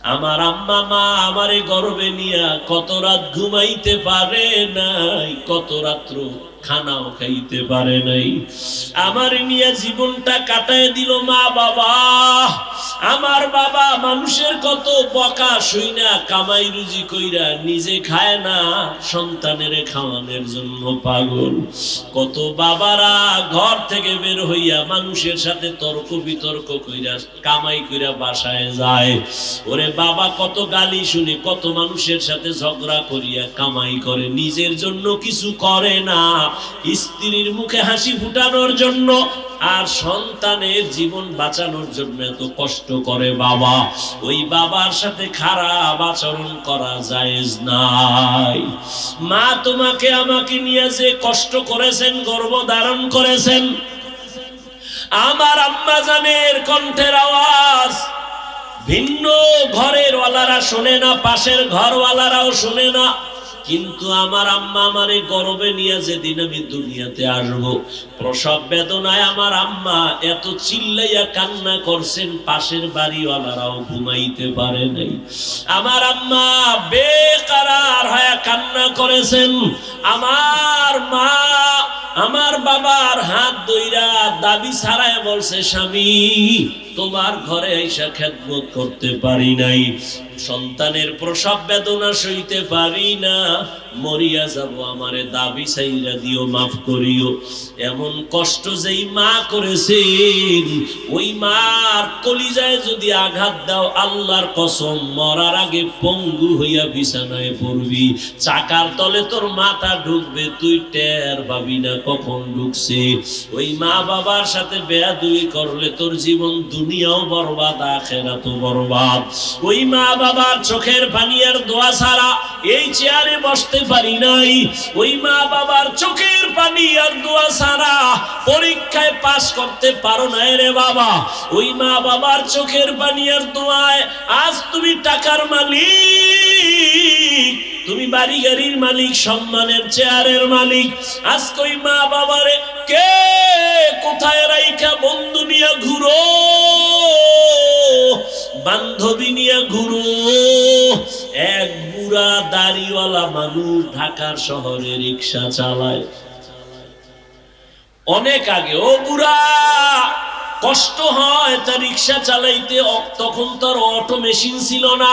আমার আম্মা মা আমারে গর্বে নিয়া কত রাত ঘুমাইতে পারে নাই, কত রাত্র খানাও খাইতে পারে নাই, আমার নিয়ে জীবনটা কাটায় দিল মা বাবা। আমার বাবা মানুষের কত বকা শুইনা কামাই রুজি কইরা নিজে খায় না, সন্তানের খাওয়ানোর জন্য পাগল। কত বাবারা ঘর থেকে বের হইয়া মানুষের সাথে তর্ক বিতর্ক কইরা কামাই কইরা বাসায় যায়। ওরে বাবা কত গালি শুনে, কত মানুষের সাথে ঝগড়া করিয়া কামাই করে, নিজের জন্য কিছু করে না, স্ত্রীর মুখে হাসি ফুটানোর জন্য আর সন্তানের জীবন বাঁচানোর জন্য এত কষ্ট করে বাবা। ওই বাবার সাথে খারাপ আচরণ করা জায়েজ নাই। মা তোমাকে আমাকে নিয়ে যে কষ্ট করেছেন, গর্ভ ধারণ করেছেন, আমার আম্মা জানের কণ্ঠের আওয়াজ ভিন্ন ঘরের ওয়ালারা শোনে না, পাশের ঘরওয়ালারাও শোনে না, কিন্তু আমার আম্মা আমারে গর্বে নিয়ে যেদিন আমি দুনিয়াতে আসবো, প্রসব বেদনায় আমার আম্মা এত চিল্লাইয়া কান্না করছেন, পাশের বাড়িওয়ালারাও ঘুমাইতে পারে নাই। আমার আম্মা বেকারার হয়ে কান্না করেছেন। আমার মা আমার বাবার হাত ধইরা দাবি ছাড়ায় বলছে, স্বামী তোমার ঘরে আইসা খেদমত করতে পারি নাই, সন্তানের প্রসব বেদনা সইতে পারি না, মরিয়া যাব, আমারে দাবি চাইরা দিও, মাফ করিও। এমন কষ্ট যেই মা করেছেন, ওই মার কলিজায় যদি আঘাত দাও, আল্লাহর কসম মরার আগে পঙ্গু হইয়া বিছানায় পড়বি, চাকার তলে তোর মাথা ঢুকবে, তুই টের পাবি না কখন ঢুকছে। ওই মা বাবার সাথে বেয়াদবি করলে তোর জীবন দুনিয়াও বরবাদ, আখিরাতও বরবাদ। ওই মা বাবার চোখের পানি আর দোয়া ছাড়া এই চেয়ারে বসতে পারি নাই। ওই মা বাবার চোখের পানি আর দোয়া ছাড়া পরীক্ষায় পাস করতে পারো না রে বাবা। ওই মা বাবার চোখের পানি আর দোয়ায় আজ তুমি টাকার মালিক, তুমি বাড়ি গাড়ির মালিক, সম্মানের চেয়ারের মালিক। আজকে ওই মা বাবারে কে কোথায় রাইখা বন্ধু নিয়ে ঘুরো, বান্ধবী নিয়ে ঘুরো। এক বুড়া দাড়িওয়ালা মানুষ ঢাকার শহরে রিক্সা চালায়, অনেক আগে। ও বুড়া কষ্ট হয় তার রিক্সা চালাইতে, তখন তার অটো মেশিন ছিল না,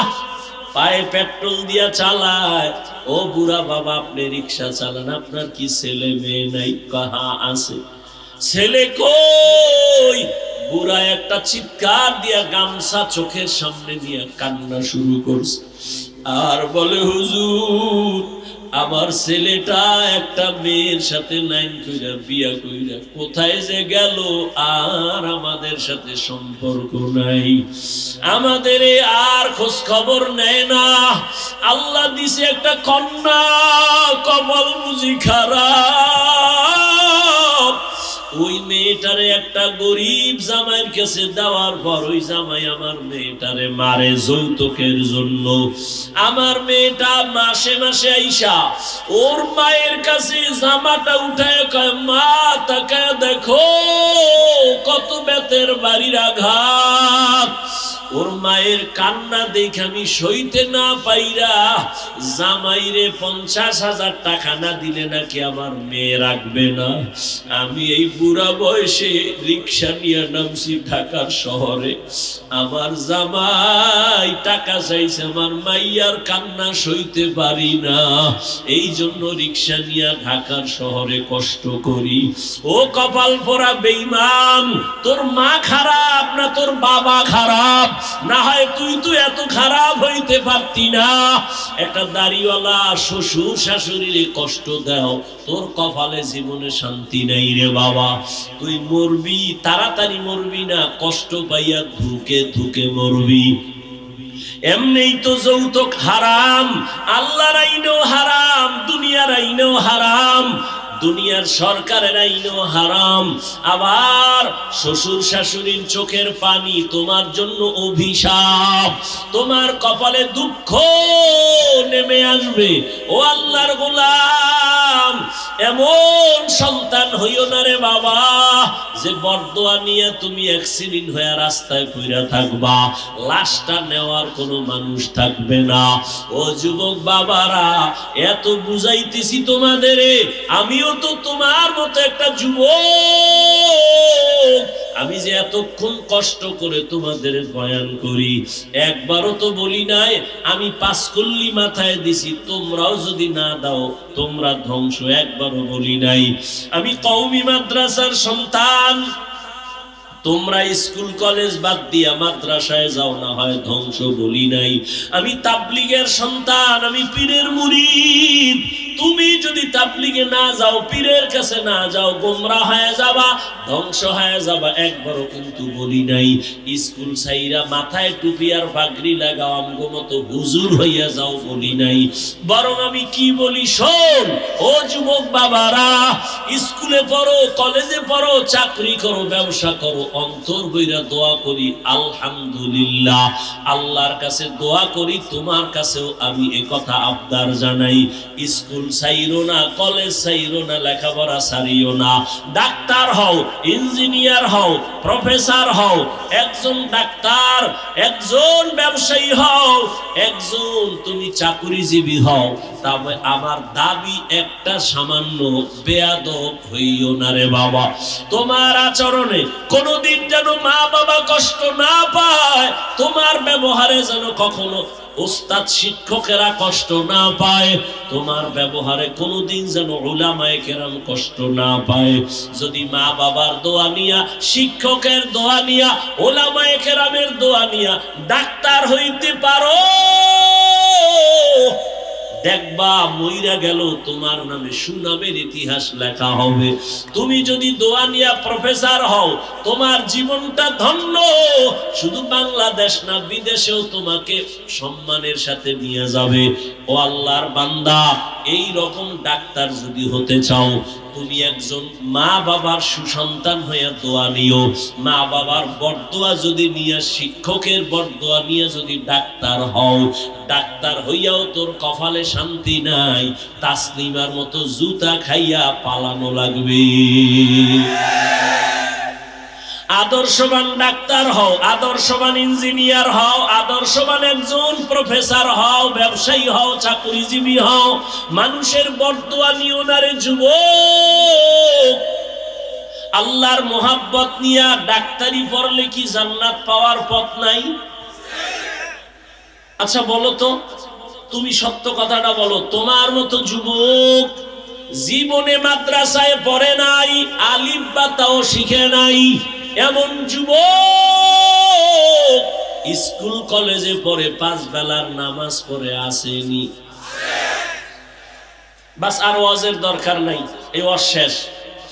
পায়ে পেট্রোল দিয়া চালায়। ও বুড়া বাবা আপনি রিক্সা চালান, আপনার কি ছেলে মেয়ে নাই? কাহা আছে, ছেলে কই? বুড়া একটা চিৎকার দিয়া গামছা চোখের সামনে নিয়ে কান্না শুরু করছে আর বলে, হুজুর আমার ছেলেটা একটা মেয়ের সাথে লাইন কইরা বিয়া কইরা কোথায় যে গেল, আর আমাদের সাথে সম্পর্ক নাই, আমাদের আর খোঁজ খবর নেয় না। আল্লাহ দিছে একটা কন্যা, কপাল বুঝি খারাপ। ওই মেয়েটারে একটা গরিব জামাইয়ের কাছে দেওয়ার পর ওই জামাই আমার মেয়েটারে মারে যৌতুকের জন্য। আমার মেয়েটা মাসে মাসে আইসা ওর মায়ের কাছে জামাটা উঠায় কয়, মা তাকায় দেখো কত বেতের বাড়ির আঘাত। ওর মায়ের কান্না দেখে আমি সইতে না পাইরা জামাইরে 50,000 টাকা না দিলে নাকি আমার মেয়ে রাখবে না। আমি এই বুড়া বয়সে রিক্সা নিয়ে নামছি ঢাকার শহরে, আমার জামাই টাকা চাইছে, আমার মাইয়ার কান্না সইতে পারি না, এই জন্য রিক্সা নিয়ে ঢাকার শহরে কষ্ট করি। ও কপাল পোড়া বেঈমান, তোর মা খারাপ না তোর বাবা খারাপ? না হয় তুই তো এত খারাপ হইতে পারতি না। একটা দাড়িওয়ালা শ্বশুর শাশুড়িরে কষ্ট দাও, তোর কপালে জীবনে শান্তি নাই রে বাবা। তুই মরবি, তাড়াতাড়ি মরবি না, কষ্ট পাইয়া ধুকে ধুকে মরবি। এমনিই তো যৌতুক হারাম, আল্লাহর আইনেও হারাম, দুনিয়ার আইনেও হারাম, দুনিয়ার সরকারের আইনেও হারাম। আবার শ্বশুর শাশুড়ির চোখের পানি তোমার জন্য অভিশাপ, তোমার কপালে দুঃখ নেমে আসবে। ও আল্লাহর গোলাম, দিলাম, এমন সন্তান হইও না রে বাবা যে বরদোয়া নিয়ে তুমি অ্যাক্সিডেন্ট হয়ে রাস্তায় পড়ে থাকবা, লাশটা নেওয়ার কোনো মানুষ থাকবে না। ও যুবক বাবারা, এত বুঝাইতেছি তোমাদের, আমিও তো তোমার মতো একটা যুবক। আমি যে এতক্ষণ কষ্ট করে তোমাদের বয়ান করি, একবারও তো বলি নাই আমি পাঁচকল্লি মাথায় দিছি তোমরাও যদি না দাও তোমরা ধ্বংস, একবারও বলি নাই। আমি কওমি মাদ্রাসার সন্তান, তোমরা স্কুল কলেজ বাদ দিয়া মাদ্রাসায় যাও, না হয় ধ্বংস, বলি নাই। আমি তাবলিগের সন্তান, আমি পীরের মুরিদ, তুমি যদি তাবলিগে না যাও, পীরের কাছে না যাও, গোমরা হয়ে যাবা, ধ্বংস হয়ে যাবা, একবারও কিন্তু বলি নাই। স্কুল ছাইরা মাথায় টুপি আর পাগড়ি লাগাও, আমগো মতো হুজুর হইয়া যাও, বলি নাই। বরং আমি কি বলি শোন, ও যুবক বাবারা, স্কুলে পড়ো, কলেজে পড়ো, চাকরি করো, ব্যবসা করো, অন্তর বইরা দোয়া করি আলহামদুলিল্লাহ, আল্লাহর কাছে দোয়া করি, তোমার কাছেও আমি এ কথা আবদার জানাই, স্কুল ছাইরো না, কলেজ ছাইরো না, লেখাপড়া ছাড়িও না। ডাক্তার হও, ইঞ্জিনিয়ার হও, প্রফেসর হও, একজন ডাক্তার, একজন ব্যবসায়ী হও, একজন তুমি চাকুরিজীবী হও, তবে আমার দাবি একটা, সামান্য বেয়াদব হইও না রে বাবা। তোমার আচরণে কোনোদিন যেন মা বাবা কষ্ট না পায়, তোমার ব্যবহারে যেন কখনো ওস্তাদ শিক্ষকেরা কষ্ট না পায়, তোমার ব্যবহারে কোনোদিন যেন উলামায়ে কেরাম কষ্ট না পায়। যদি মা বাবার দোয়া নিয়া, শিক্ষকের দোয়া নিয়া, উলামায়ে কেরামের দোয়া নিয়া ডাক্তার হইতে পারো, দেখবা মইরা গেল তোমার নামে সুনামের ইতিহাস লেখা হবে। তুমি যদি দোয়া নিয়া প্রফেসর হও, তোমার জীবনটা ধন্য, শুধু বাংলাদেশ না বিদেশেও তোমাকে সম্মানের সাথে নিয়ে যাবে। ও আল্লাহর বান্দা, এই রকম ডাক্তার যদি হতে চাও, তুমি একজন মা বাবার সুসন্তান হয়ে দোয়া নিও। মা বাবার বরদোয়া যদি নিয়ে, শিক্ষকের বরদোয়া নিয়ে যদি ডাক্তার হও, ডাক্তার হইয়াও তোর কপালে শান্তি নাই, তাসলিমার মতো জুতা খাইয়া পালানো লাগবে। আদর্শবান ডাক্তার হও, আদর্শবান ইঞ্জিনিয়ার হও, আদর্শবান একজন প্রফেসর হও, ব্যবসায়ী হও, চাকরিজীবী হও, মানুষের বরদোয়া নিও না রে যুবক। আল্লাহর মোহাব্বত নিয়া ডাক্তারি পড়লে কি জান্নাত পাওয়ার পথ নাই? আচ্ছা বলো তো, তুমি সত্য কথাটা বলো, তোমার মতো যুবক জীবনে মাদ্রাসায় পড়ে নাই, আলিফ বা তাও শিখে নাই, এমন যুবক স্কুল কলেজে পড়ে, 5 বেলার নামাজ পড়ে আসেনি? বাস, আর ওয়াজের দরকার নাই, এই ওয়াজ শেষ।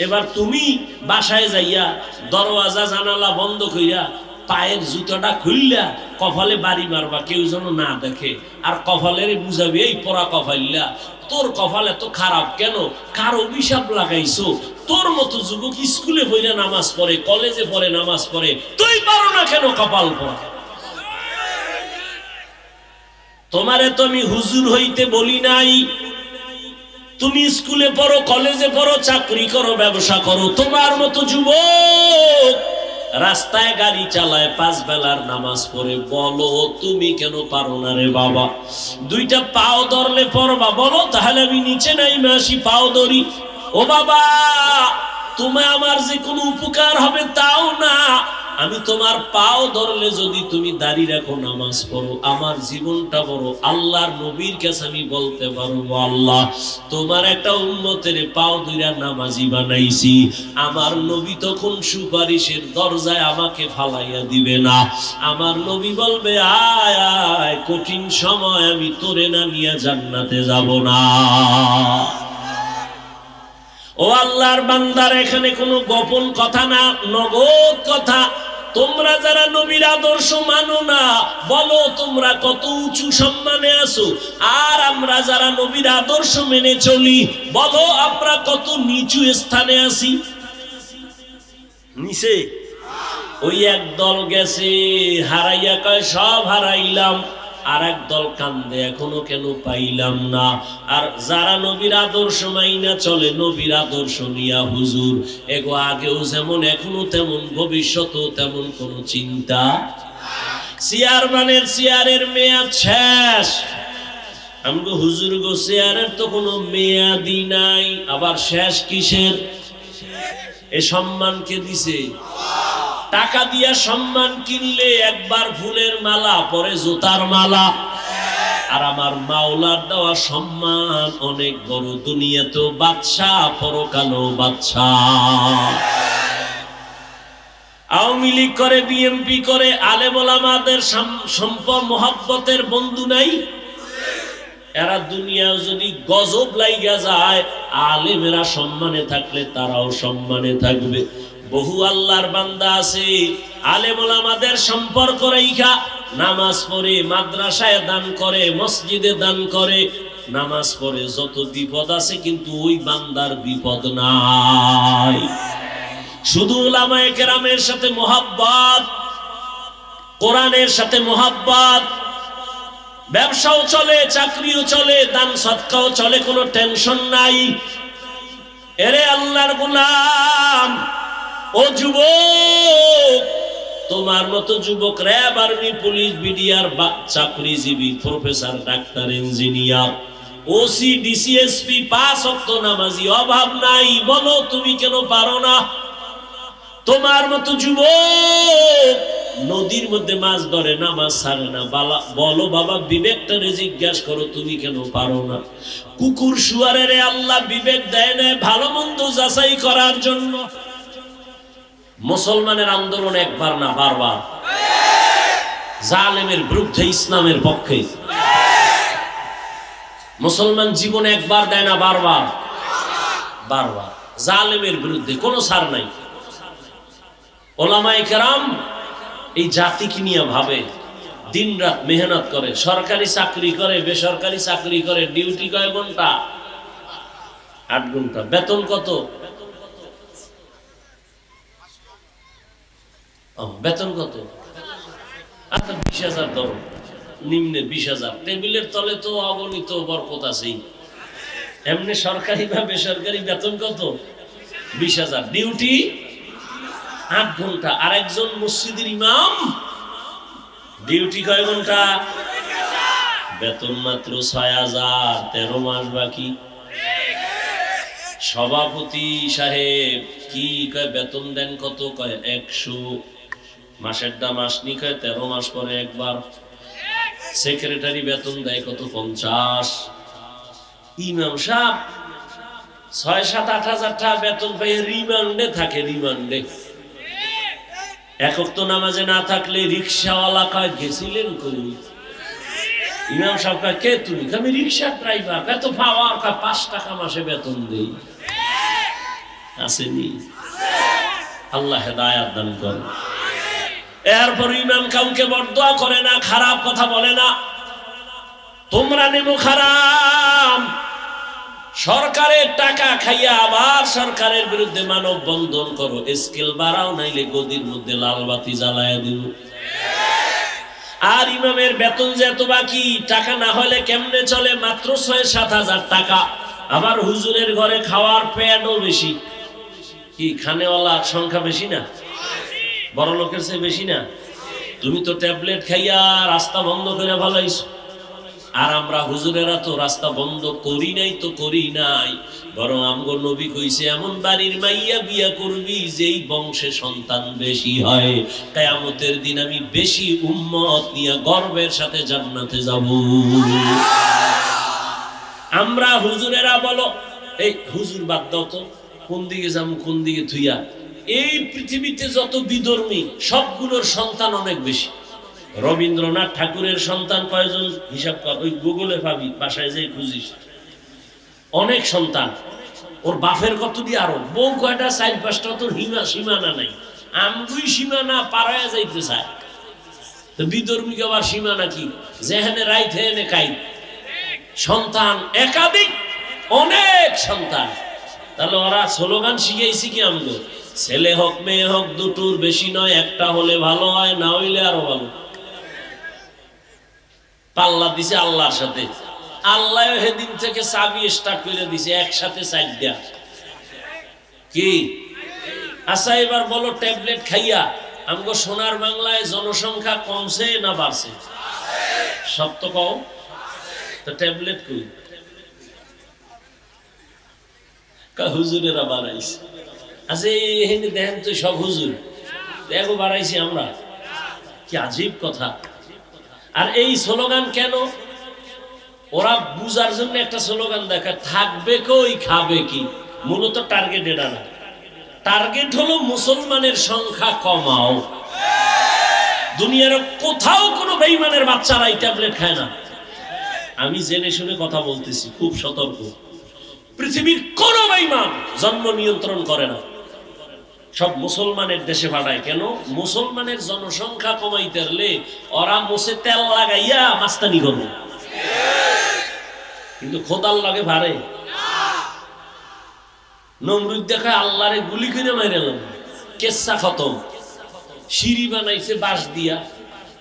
এবার তুমি বাসায় যাইয়া দরওয়াজা জানালা বন্ধ কইরা পায়ের জুতোটা খুললা কপালে বাড়ি মারবা, কেউ যেন না দেখে, আর কপালের বুঝাবি এই পরা কপাইলা, তোর কপাল এত খারাপ কেন, কার অভিশাপ লাগাইছো? তোর মতো যুবক স্কুলে পড়ে নামাজ পড়ে, কলেজে পড়ে নামাজ পড়ে, তুই পারো না কেন কপাল পড়া? তোমারে তো আমি হুজুর হইতে বলি নাই, তুমি স্কুলে পড়ো, কলেজে পড়ো, চাকরি করো, ব্যবসা করো, তোমার মতো যুবক রাস্তায় গাড়ি চালায়, 5 বেলার নামাজ পড়ে, বলো তুমি কেন পারো না রে বাবা? 2টা পাও ধরলে পড়বা, বলো তাহলে আমি নিচে নাইমে আসি, পাও ধরি। ও বাবা, তুমি আমার যে কোনো উপকার হবে তাও না, আমি তোমার পাও ধরলে যদি তুমি দাঁড়িয়ে রাখো, নামাজ পড়ো, আমার জীবনটা বড়, আল্লাহর নবীর কাছে আমি বলতে পারবো, আল্লাহ তোমার একটা উম্মতের পাও ধইরা নামাজি বানাইছি, আমার নবী তখন সুপারিশের দরজায় আমাকে ফালাইয়া দিবে না, আমার নবী বলবে আয় আয়, কঠিন সময় আমি তোরে না নিয়ে জান্নাতে যাব না। ও আল্লাহর বান্দার, এখানে কোনো গোপন কথা না, নগদ কথা। তোমরা যারা নবীর আদর্শ মানো না, বলো তোমরা কত উঁচু সম্মানে আছো, আর আমরা যারা নবীর আদর্শ মেনে চলি, বলো আমরা কত নিচু স্থানে আছি। নিচে ওই এক দল গেছে হারাইয়া, কয় সব হারাইলাম, আর এক দল কান্দে এখনো কেন পাইলাম না। আর যারা নবীর আদর্শ মাইনা চলে, নবীর আদর্শ নিয়া হুজুর এগো আগেও যেমন এখনো তেমন, ভবিষ্যতেও তেমন কোন চিন্তা। চেয়ারম্যানের চেয়ারের মেয়াদ শেষ, আমগো হুজুর গো চেয়ারের তো কোনো মেয়াদি নাই, আবার শেষ কিসের? এ সম্মানকে দিছে, টাকা দিয়া সম্মান কিনলে একবার ফুলের মালা, পরে জুতার মালা। আর আমার মাওলার দেওয়া সম্মান অনেক বড়, দুনিয়াতেও বাদশাহ, পরকালেও বাদশাহ। আওয়ামী লীগ করে, বিএনপি করে, আলেম ওলামাদের সম্পদ মহব্বতের বন্ধু নাই? এরা দুনিয়াও যদি গজব লাইগা যায়, আলেমেরা সম্মানে থাকলে তারাও সম্মানে থাকবে। বহু আল্লাহর বান্দা আছে আলেম ওলামাদের সম্পর্ক রাইখা নামাজ পড়ে, মাদ্রাসায় দান করে, মসজিদে দান করে, নামাজ পড়ে, যত বিপদ আছে কিন্তু ওই বান্দার বিপদ নাই। শুধু উলামায়ে কেরামের সাথে মোহাব্বত, কোরআনের সাথে মোহাব্বত, ব্যবসাও চলে, চাকরিও চলে, দান সদকাও চলে, কোনো টেনশন নাই। এরে আল্লাহর গোলাম, ও যুবক, তোমার মতো যুবক র‍্যাব, আর্মি, পুলিশ, বিডিআর, চাকরিজীবী, professor, doctor, engineer, OC, DC SP, 5 ওয়াক্ত নামাজি, অভাব নাই। বলো তুমি কেন পারো না? তোমার মতো যুবক নদীর মধ্যে মাছ ধরে, নামাজ ছাড়ে না। বলো বাবা, বিবেকটারে জিজ্ঞাসা করো, তুমি কেন পারো না? কুকুর শুয়ারের আল্লাহ বিবেক দেয় না ভালো মন্দ যাচাই করার জন্য। মুসলমানের আন্দোলন একবার না, বারবার। জালেমের বিরুদ্ধে, ইসলামের পক্ষে। মুসলমান জীবন একবার দেয় না, বারবার বারবার। জালেমের বিরুদ্ধে কোনো ছাড় নাই। ওলামায়ে কেরাম এই জাতিকে নিয়ে ভাবে, দিন রাত মেহনত করে, সরকারি চাকরি করে, বেসরকারি চাকরি করে, ডিউটি কয় ঘন্টা? 8 ঘন্টা। বেতন কত? বেতন কত? আচ্ছা 20,000 ধরো, নিম্নে 20,000। টেবিলের তলে তো অগণিত বরকত আছেই। এমনি সরকারি বা বেসরকারি বেতন কত? 20,000। ডিউটি 8 ঘন্টা। আর একজন মসজিদের ইমাম ডিউটি কয় ঘন্টা? বেতন মাত্র 6,000, 13 মাস বাকি। সভাপতি সাহেব কি কয়, বেতন দেন কত? কয় 100। মাসেরটা মাস নি, কয় 13 মাস পরে একবার। সেক্রেটারি বেতন দেয় কত? 50। ইমাম সাহেব 6-7-8 হাজার টাকা বেতন পেয়ে রিমান্ডে থাকে। রিমান্ডে এক ওয়াক্ত নামাজে না থাকলে রিক্সাওয়ালা কয়, গেছিলেন কই? ইমাম সাহেব কয়, কে তুমি? আমি রিক্সা ড্রাইভার। এত পাওয়ার? 5 টাকা মাসে বেতন দেই। আসেনি? আল্লাহ হেদায়েত দান করে। এরপর ইমাম কাউকে বরদোয়া করে না, খারাপ কথা বলে না। তোমরা নেমো খারাপ, সরকারের টাকা খাইয়া আবার সরকারের বিরুদ্ধে মানব বন্ধন করো। স্কেল বাড়াও, নাইলে গদির মধ্যে লাল বাতি জ্বালায়া দিল। আর ইমামের বেতন যে এত বাকি, টাকা না হলে কেমনে চলে? মাত্র 6-7 হাজার টাকা। আবার হুজুরের ঘরে খাওয়ার পেটও বেশি। কি খানেওয়ালার সংখ্যা বেশি না? বড় লোকের চেয়ে বেশি না? তুমি তো ট্যাবলেট খাইয়া রাস্তা বন্ধ করে ভালাইছো। আর আমরা হুজুরেরা তো রাস্তা বন্ধ করি নাই, তো করি নাই। বরং আমগো নবী কইছে, এমন বাড়ির মাইয়া বিয়া করবি যেই বংশে সন্তান বেশি হয়, কিয়ামতের দিন আমি বেশি উম্মত নিয়ে গর্বের সাথে জান্নাতে যাব। আমরা হুজুরেরা বলো, এই হুজুর বাদ দাও তো, কোন দিকে যাবো, কোন দিকে থুইয়া। এই পৃথিবীতে যত বিধর্মী সবগুলোর সন্তান অনেক বেশি। রবীন্দ্রনাথ ঠাকুরের সন্তান কয়জন হিসাব কর, ওই গুগলে পাবি, বাসায় যাই খুঁজিস। অনেক সন্তান। ওর বাপের কত দিয়ে, আরো বউ কয়টা? 4-5টা। তোর সীমানা নাই। আমগুই সীমানা পাড়ায় যাইতে চায়। তো বিধর্মীকে আবার সীমানা কি? যেখানে রাইত হেনে কাই। সন্তান একাধিক, অনেক সন্তান। তাহলে ওরা স্লোগান শিখাইছি কি আমগো? ছেলে হোক মেয়ে হোক, দুটোর বেশি নয়, একটা হলে ভালো হয়, না হইলে আরো ভালো। পাল্লা দিছে আল্লাহর সাথে। আল্লাহ সেদিন থেকে চাবি স্টার্ট করে দিছে একসাথে চার দেয়া কি। আচ্ছা এবার বলো, ট্যাবলেট খাইয়া আমগো সোনার বাংলায় জনসংখ্যা কমছে না বাড়ছে? সব তো কম। তো ট্যাবলেট কই? হুজুরেরা বাড়াইছে। আচ্ছা এখানে দেখেন তো সব হুজুর দেখো বাড়াইছি আমরা, কি আজীব কথা। আর এই স্লোগান কেন? ওরা বুঝার জন্য একটা স্লোগান দেখা, থাকবে কই খাবে কি। মূলত টার্গেট এটা না, টার্গেট হলো মুসলমানের সংখ্যা কমাও। দুনিয়ার কোথাও কোনো বেঈমানের বাচ্চারা এই ট্যাবলেট খায় না। আমি জেনে শুনে কথা বলতেছি, খুব সতর্ক। পৃথিবীর কোন বেঈমান জন্ম নিয়ন্ত্রণ করে না, সব মুসলমানের দেশে পাঠায়। কেন? মুসলমানের জনসংখ্যা কমাইতে হলে ওরা মোষে তেল লাগাইয়া মাস্তানি করবে, কিন্তু খোদার লাগে ভারে। নমরুদ দেখায় আল্লাহরে গুলি করে মাইরালাম, কেসা খতম। সিঁড়ি বানাইছে বাঁশ দিয়া,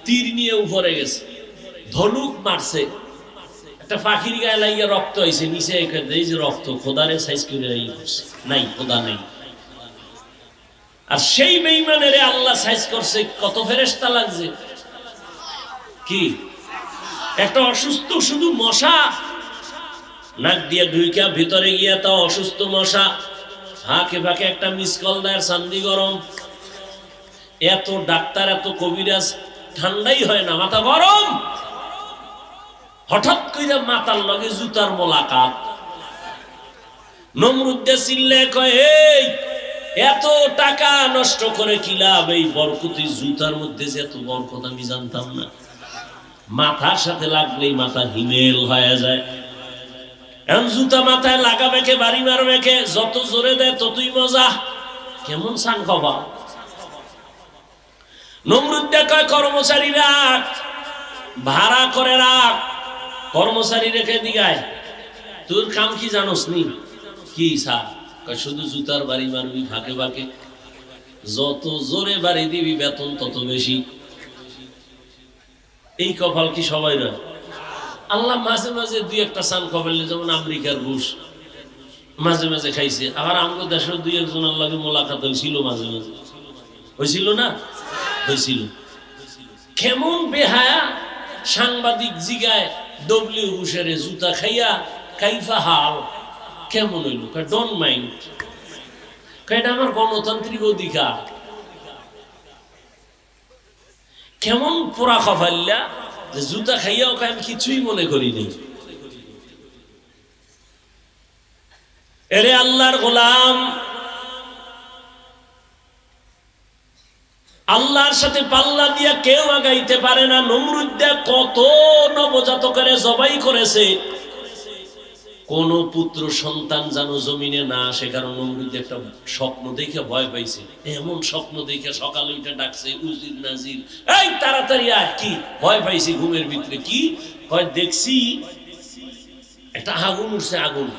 তীর নিয়ে উপরে গেছে, ধনুক মারছে, একটা পাখির গায়ে লাগিয়ে রক্ত হয়েছে, নিচে এই যে রক্ত, খোদারে সাইজ করে নাই, খোদা নাই। আর সেই বেঈমানের আল্লাহ সাইজ করছে, কত ফেরেশতা লাগছে। কি একটা অসুস্থ শুধু মশা নাক দিয়ে ঢুইকা ভিতরে গিয়া, তাও অসুস্থ মশা ফাঁকে ফাঁকে একটা মিস কল দেয়, চান্দি গরম। এত ডাক্তার এত কবিরাজ, ঠান্ডাই হয় না, মাথা গরম। হঠাৎ করে মাথার লগে জুতার মোলাকাত। নমরুদ্দে চিল্লে কয়, এই এত টাকা নষ্ট করে কি লাভ? এই বরকতি জুতার মধ্যে যে এত বরকত আমি জানতাম না। মাথার সাথে লাগলেই মাথা হিমেল হয়ে যায়। এখন জুতা মাথায় লাগাবে কে, বাড়ি মারবে কে, যত জোরে দেয় ততই মজা। কেমন সান খবা। নমরুদ্দে কয়, কর্মচারী রাখ, ভাড়া করে রাখ, কর্মচারী রেখে দিগায়। তোর কাম কি জানোস নি? কি স্যার? শুধু জুতার বাড়ি মারবি ফাঁকে ফাঁকে, যত জোরে বাড়ি দিবি বেতন তত বেশি। এই কপাল কি সবাই না? আল্লাহ মাঝে মাঝে দুই একটা সান কপালে, যেমন আমেরিকার ঘুষ মাঝে মাঝে খাইছে। আবার আমগো দেশের দুই একজন আল্লাহকে মোলাকাত হয়েছিল, মাঝে মাঝে হয়েছিল না? হয়েছিল। কেমন বেহায়া সাংবাদিক জিগায়, ডব্লিউ বুশের জুতা খাইয়া কাইফা হাল কেমন হইল? ডোন্ট মাইন্ড, এটা আমার গণতান্ত্রিক অধিকার। কেমন পোড়া কপাল্লা যে জুতা খাইয়া ওকে আমি কিছুই মনে করি নাই। এরে আল্লাহর গোলাম, আল্লাহর সাথে পাল্লা দিয়া কেউ আগাইতে পারে না। নমরুদ্দে কত নবজাতকের জবাই করেছে, কোন পুত্র সন্তান যেন জমিনে না আসে। কারণ নমরুদ একটা স্বপ্ন দেখে ভয় পাইছে, এমন স্বপ্ন দেখে সকালে উঠে ডাকছে, উজির নাজির এই তাড়াতাড়ি আয়। কি ভয় পাইছি ঘুমের ভিতরে? কি কয়? দেখছি একটা আগুন উঠছে, আগুন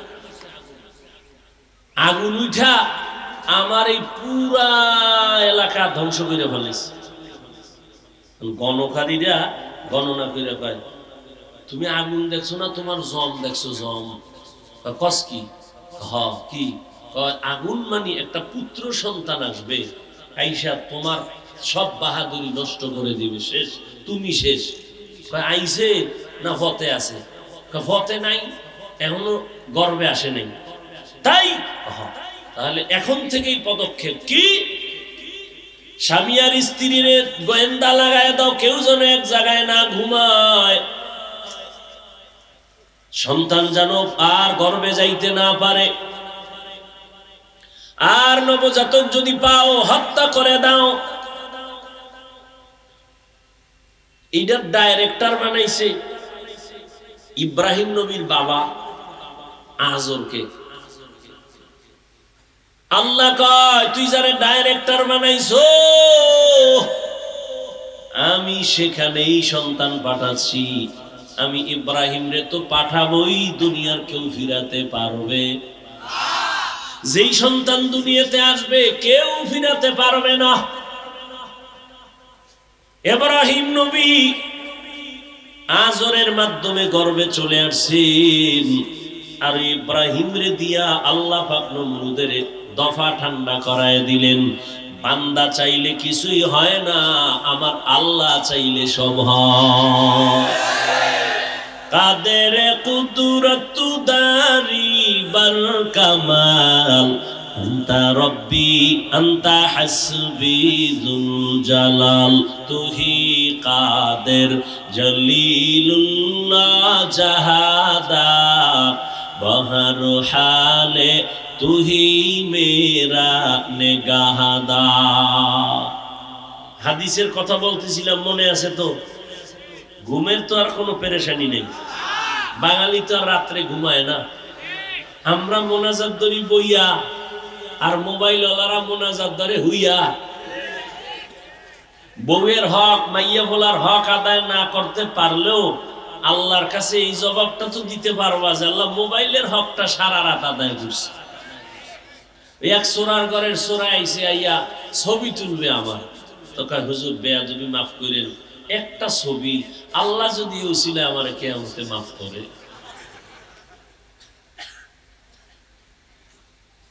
আগুন উঠা আমার এই পুরা এলাকা ধ্বংস করে ফেলেছে। গণকারীরা গণনা করে কয়, তুমি আগুন দেখছো না, তোমার জম দেখছো, জম। কস কি? কি আগুন মানে একটা পুত্র সন্তান আসবে, আইসা তোমার সব বাহাদুরি নষ্ট করে দিবে, শেষ, তুমি শেষ। আইসে না ফতে আছে? ফতে নাই, এখনো গর্বে আসে নাই। তাই তাহলে এখন থেকেই পদক্ষেপ। কি? স্বামী আর স্ত্রীর গোয়েন্দা লাগায় দাও, কেউ যেন এক জায়গায় না ঘুমায়। সন্তান যেন আর গর্ভে যাইতে না পারে। আর নবজাতক যদি পাও, হত্যা করে দাও। এইটার ডাইরেক্টর বানাইছে ইব্রাহিম নবীর বাবা আজরকে। আল্লাহ কয়, তুই যারে ডাইরেক্টর বানাইছো, আমি সেখানেই সন্তান পাঠাচ্ছি। আমি ইব্রাহিম রে তো পাঠাবই, দুনিয়ার কেউ ফিরাতে পারবে? যেই সন্তান দুনিয়াতে আসবে কেউ ফিরাতে পারবে না। ইব্রাহিম নবী আজরের মাধ্যমে গর্ভে চলে আসছেন। আর ইব্রাহিম রে দিয়া আল্লাহ পাক নমরুদের দফা ঠান্ডা করায় দিলেন। বান্দা চাইলে কিছুই হয় না, আমার আল্লাহ চাইলে সব হয়। কাদের কুদরত দারি বার কামাল, আন্তা রব্বি আন্তা হাসবি যুল জালাল, তুহি কাদের জলিলুল্লাহ জাহাদা, বহর হালে তুহি মেরা নেগাহাদা। হাদিসের কথা বলতেছিলাম, মনে আছে তো? ঘুমের তো আর কোনো পেরেশানি নেই। বাঙালি তো আর রাত্রে ঘুমায় না। আমরা মোনাজাত ধরি বইয়া, আর মোবাইল ওয়ালারা মোনাজাত ধরে হুইয়া। বউয়ের হক, মাইয়া ভোলার হক আদায় না করতে পারলেও আল্লাহর কাছে এই জবাবটা তো দিতে পারবা যে আল্লাহ মোবাইলের হকটা সারা রাত আদায় করছে। এক সোনার ঘরের সোনা আইসে আইয়া ছবি তুলবে আমার, তো কয় হুজুর বেয়াদবি মাফ করেন, একটা ছবি আল্লাহ যদি উসিলে আমার কিয়ামতে মাফ করে।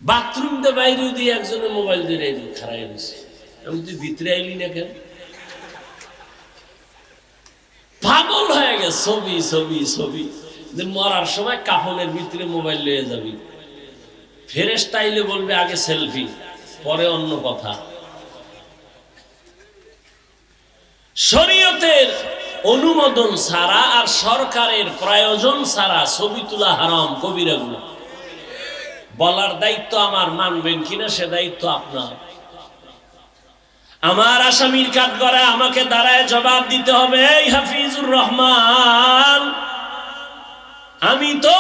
বাথরুম দে বাইরে দিয়ে একজনের মোবাইল দিয়ে খারাই দিছে, আমি তুই ভিতরে আইলি না কেন? পাগল হয়ে গেছে। ছবি ছবি ছবি, মরার সময় কাফনের ভিতরে মোবাইল লয়ে যাবি। ফেরেশতা আইলে বলবে আগে সেলফি, পরে অন্য কথা। শরীয়তের অনুমোদন ছাড়া আর সরকারের প্রয়োজন ছাড়া ছবি তোলা হারাম, কবিরা গুনাহ। বলার দায়িত্ব আমার, মানবেন কিনা সে দায়িত্ব আপনার। আমার আসামির কাঠগড়ায় আমাকে দাঁড়ায় জবাব দিতে হবে, এই হাফিজুর রহমান, আমি তো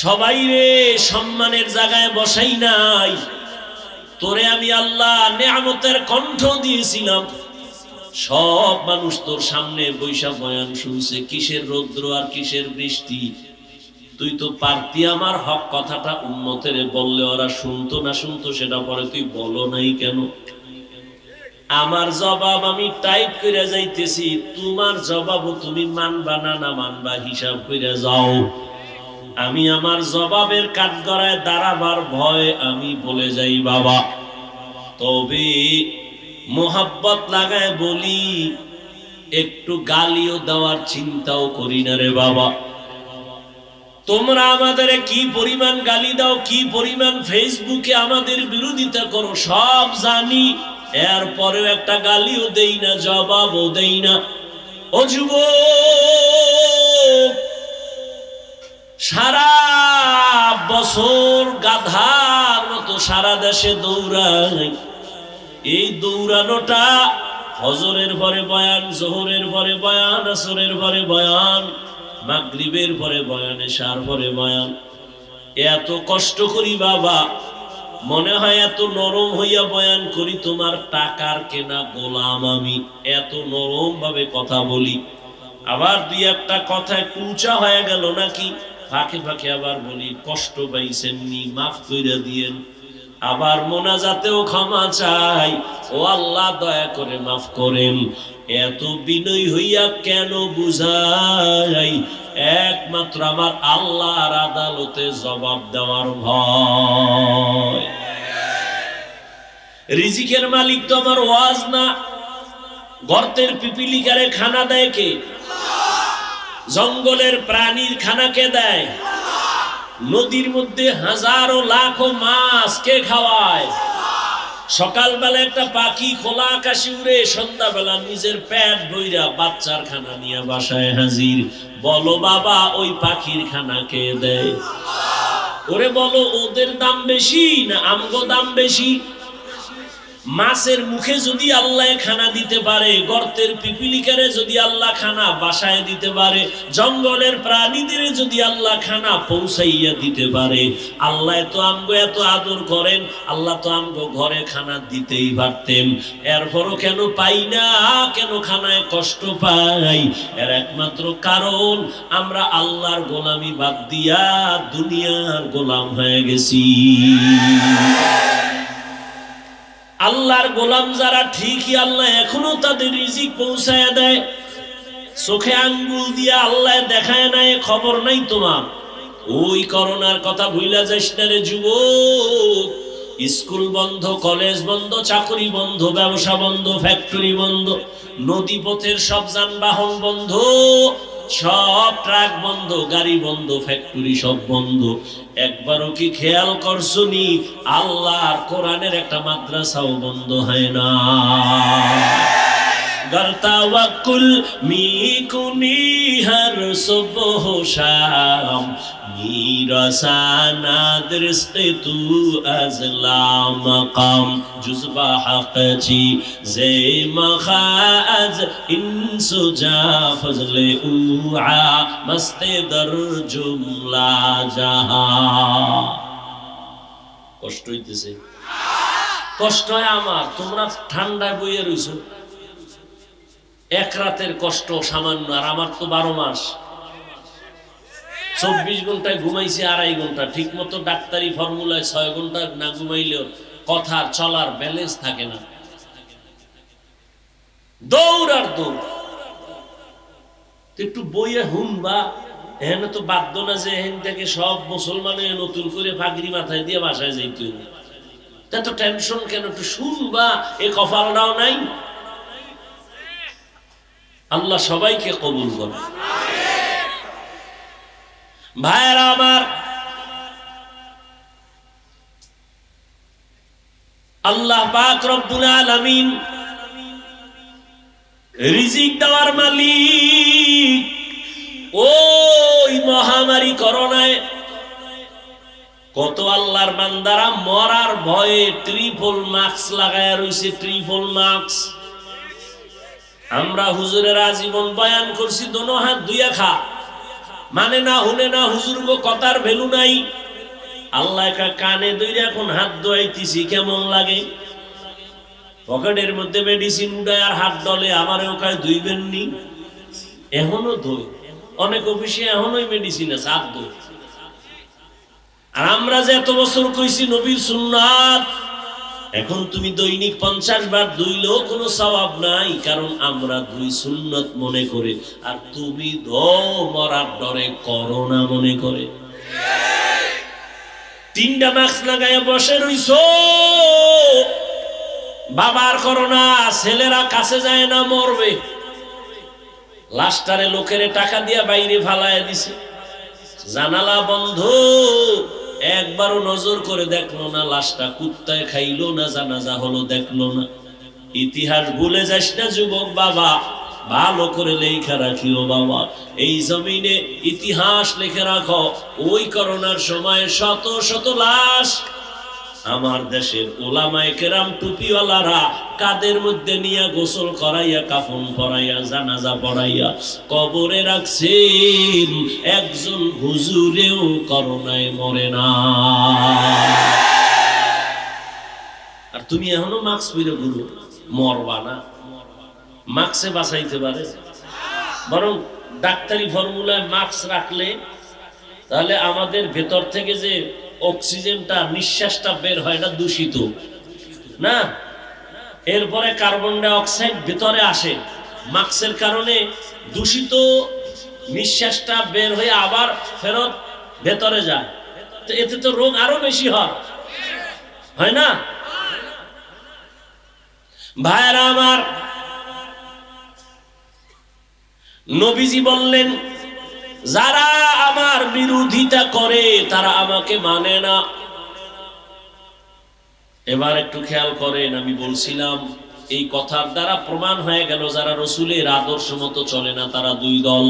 সবাই রে সম্মানের জায়গায় বসাই নাই, তোরে আমি আল্লাহ নেয়ামতের কণ্ঠ দিয়েছিলাম। সব মানুষ তোর সামনে বৈশা বয়ান শুনছে, কিসের রৌদ্র আর কিসের বৃষ্টি। তুই তো পারতি আমার হক কথাটা উম্মতের বললে ওরা শুনতো না শুনতো সেটা পরে তুই বলো নাই কেন? আমার জবাব আমি টাইপ করে যাইতেছি, তোমার জবাবও তুমি মানবা না না মানবা হিসাব করে যাও। আমি আমার জবাবের কাঠগড়ায় দাঁড়াবার ভয় আমি বলে যাই বাবা। তবে মোহাব্বত লাগায় বলি, একটু গালিও দেওয়ার চিন্তাও করি না রে বাবা। তোমরা আমাদের কি পরিমাণ গালি দাও, কি পরিমাণ ফেসবুকে আমাদের বিরোধিতা করো সব জানি, এরপরেও একটা গালিও দেই না, জবাবও দেই না। ও যুবক, সারা বছর গাধার মতো সারা দেশে দৌড়াই। এই দৌড়ানোটা ফজরের পরে বয়ান, জোহরের পরে বয়ান, আসরের পরে বয়ান, মাগরিবের পরে বয়ান, এশার পরে বয়ান। এত কষ্ট করি বাবা, মনে হয় এত নরম হইয়া বয়ান করি, তোমার টাকার কেনা গোলাম আমি। এত নরম ভাবে কথা বলি, আবার দুই একটা কথা একটু উঁচা হয়ে গেল নাকি ফাঁকে ফাঁকে আবার বলি, কষ্ট পাইছেননি মাফ কইরা দিয়েন। আবার মোনাজাতেও ক্ষমা চাই, ও আল্লাহ দয়া করে মাফ করেন। এত বিনয় হইয়া কেন বুঝাই? একমাত্র আমার আল্লাহর আদালতে জবাব দেওয়ার ভয়। রিজিকের মালিক তো আমার ওয়াজ না। গর্তের পিপিলিকারে খানা দেয় কে? জঙ্গলের প্রাণীর খানা কে দেয়? নদীর মধ্যে হাজারো লাখো মাছ কে খাওয়ায়? সকালবেলা একটা পাখি খোলা আকাশে উড়ে, সন্ধ্যাবেলা নিজের পেট বইরা বাচ্চার খানা নিয়ে বাসায় হাজির। বলো বাবা, ওই পাখির খানা কে দেয়? ওরে বলো, ওদের দাম বেশি না আমগো দাম বেশি? মাছের মুখে যদি আল্লাহ খানা দিতে পারে, গর্তের পিপিলিকারে যদি আল্লাহ খানা বাসায় দিতে পারে, জঙ্গলের প্রাণীদের যদি আল্লাহ খানা পৌঁছাইয়া দিতে পারে, আল্লাহ তো আমগো এত আদর করেন, আল্লাহ তো আমগো ঘরে খানা দিতেই পারতেন। এরপরও কেন পাই না? কেন খানায় কষ্ট পাই? এর একমাত্র কারণ আমরা আল্লাহর গোলামি বাদ দিয়া দুনিয়ার গোলাম হয়ে গেছি। আল্লাহর গোলাম যারা ঠিকই আল্লাহ এখনো তাদের রিজিক পৌঁছায় দেয়। চোখে আঙ্গুল দিয়ে আল্লাহ দেখায় নাই, খবর নাই তোমার। ওই করোনার কথা ভুইলা যাস না রে যুবক। স্কুল বন্ধ, কলেজ বন্ধ, চাকরি বন্ধ, ব্যবসা বন্ধ, ফ্যাক্টরি বন্ধ, নদীপথের সব যানবাহন বন্ধ, সব ট্রাক বন্ধ, গাড়ি বন্ধ, ফ্যাক্টরি সব বন্ধ। একবারও কি খেয়াল করছনি আল্লাহর কোরআনের একটা মাদ্রাসাও বন্ধ হয় না? गर तवक्कुल मी कुनी हर सुबह शाम मेरा साना दरिस्क तू अज़ला मकाम जुज़बा हक़ जी ज़े मखाज़ इंसु जा फज़ले उआ मस्ते दर जुमला जहा। কষ্ট হইতেছে? কষ্ট হয় আমার, তোমরা ঠান্ডায় বইয়ে রইছো। এক রাতের কষ্ট সামান্য, আর আমার তো 12 মাস। 24 ঘন্টায় ঘুমাইছি 2.5 ঘন্টা, ঠিক মতো ডাক্তারি ফর্মুলায় 6 ঘন্টা না ঘুমাইলেও কথার চলার ব্যালেন্স থাকে না। দৌড় আর দৌড়। একটু বইয়ে হুনবা, এখানে তো বাধ্য না যে এখান থেকে সব মুসলমানের নতুন করে পাগড়ি মাথায় দিয়ে বাসায় যাইতে হবে। এত টেনশন কেন? একটু শুনবা, এ কপালটাও নাই। আল্লাহ সবাইকে কবুল করে। ভাইরা আমার, আল্লাহ পাক রব্বুল আলামিন রিজিক দেওয়ার মালিক। ওই মহামারী করোনায় কত আল্লাহর বান্দারা মরার ভয়ে ট্রিপল মাস্ক লাগায়া রইছে, ট্রিপল মাস্ক। আমরা হুজুরের আজীবন বয়ান করছি দোনো হাত দুইয়া খা, মানে না হুনে না হুজুর গো, কথার ভ্যালু নাই। আল্লাহ কানে দইরা এখন হাত ধোয়াইতেছি, কেমন লাগে? পকেটের মধ্যে মেডিসিন উড়ায় আর হাত ডলে। আমারও কায় ধুইবেন নি, এখনো ধোয়। অনেক অফিসে এখনোই মেডিসিন আছে, হাত ধোয়। আর আমরা যে এত বছর কইছি নবীর সুন্নাত, এখন তুমি দৈনিক 50 বার ধুইলেও কোনো সওয়াব নাই, কারণ আমরা দুই সুন্নত মনে করে, আর তুমি মরার ডরে করোনা মনে করে 3টা মাস্ক লাগাইয়া বসে রইছো। বাবার করোনা, ছেলেরা কাছে যায় না, মরবে। লাস্টারে লোকেরে টাকা দিয়া বাইরে ফালাইয়া দিছে, জানালা বন্ধ, একবারও নজর করে দেখলো না। লাশটা কুত্তায় খাইলো না, জানাজা হলো দেখলো না। ইতিহাস ভুলে যাস না যুবক বাবা, ভালো করে লেখা রাখিও বাবা। এই জমিনে ইতিহাস লিখে রাখো। ওই করোনার সময় শত শত লাশ আমার দেশের ওলামায়ে কেরাম টুপিওয়ালারা কাদের মধ্যে নিয়ে গোসল করাইয়া, কাফন পরাইয়া, জানাজা পড়াইয়া কবরে রাখছেন। একজন হুজুরেও করোনায় মরে না। আর তুমি এখনো মাস্ক পরে ঘুরো, মরবা না। মাস্কে বাঁচাইতে পারে, বরং ডাক্তারি ফর্মুলায় মাস্ক রাখলে তাহলে আমাদের ভেতর থেকে যে অক্সিজেনটা, নিঃশ্বাসটা বের হয়, এটা দূষিত না। এরপরে কার্বন ডাই অক্সাইড ভেতরে আসে, মাস্কের কারণে দূষিত নিঃশ্বাসটা বের হয়ে আবার ফেরত ভেতরে যায়। তো এতে তো রোগ আরো বেশি হয় না? ভাইরা আমার, নবীজি বললেন, যারা আমার বিরোধিতা করে তারা আমাকে মানে না। এবার একটু খেয়াল করেন, আমি বলছিলাম এই কথার দ্বারা প্রমাণ হয়ে গেল যারা রসুলের আদর্শ মতো চলে না তারা দুই দল।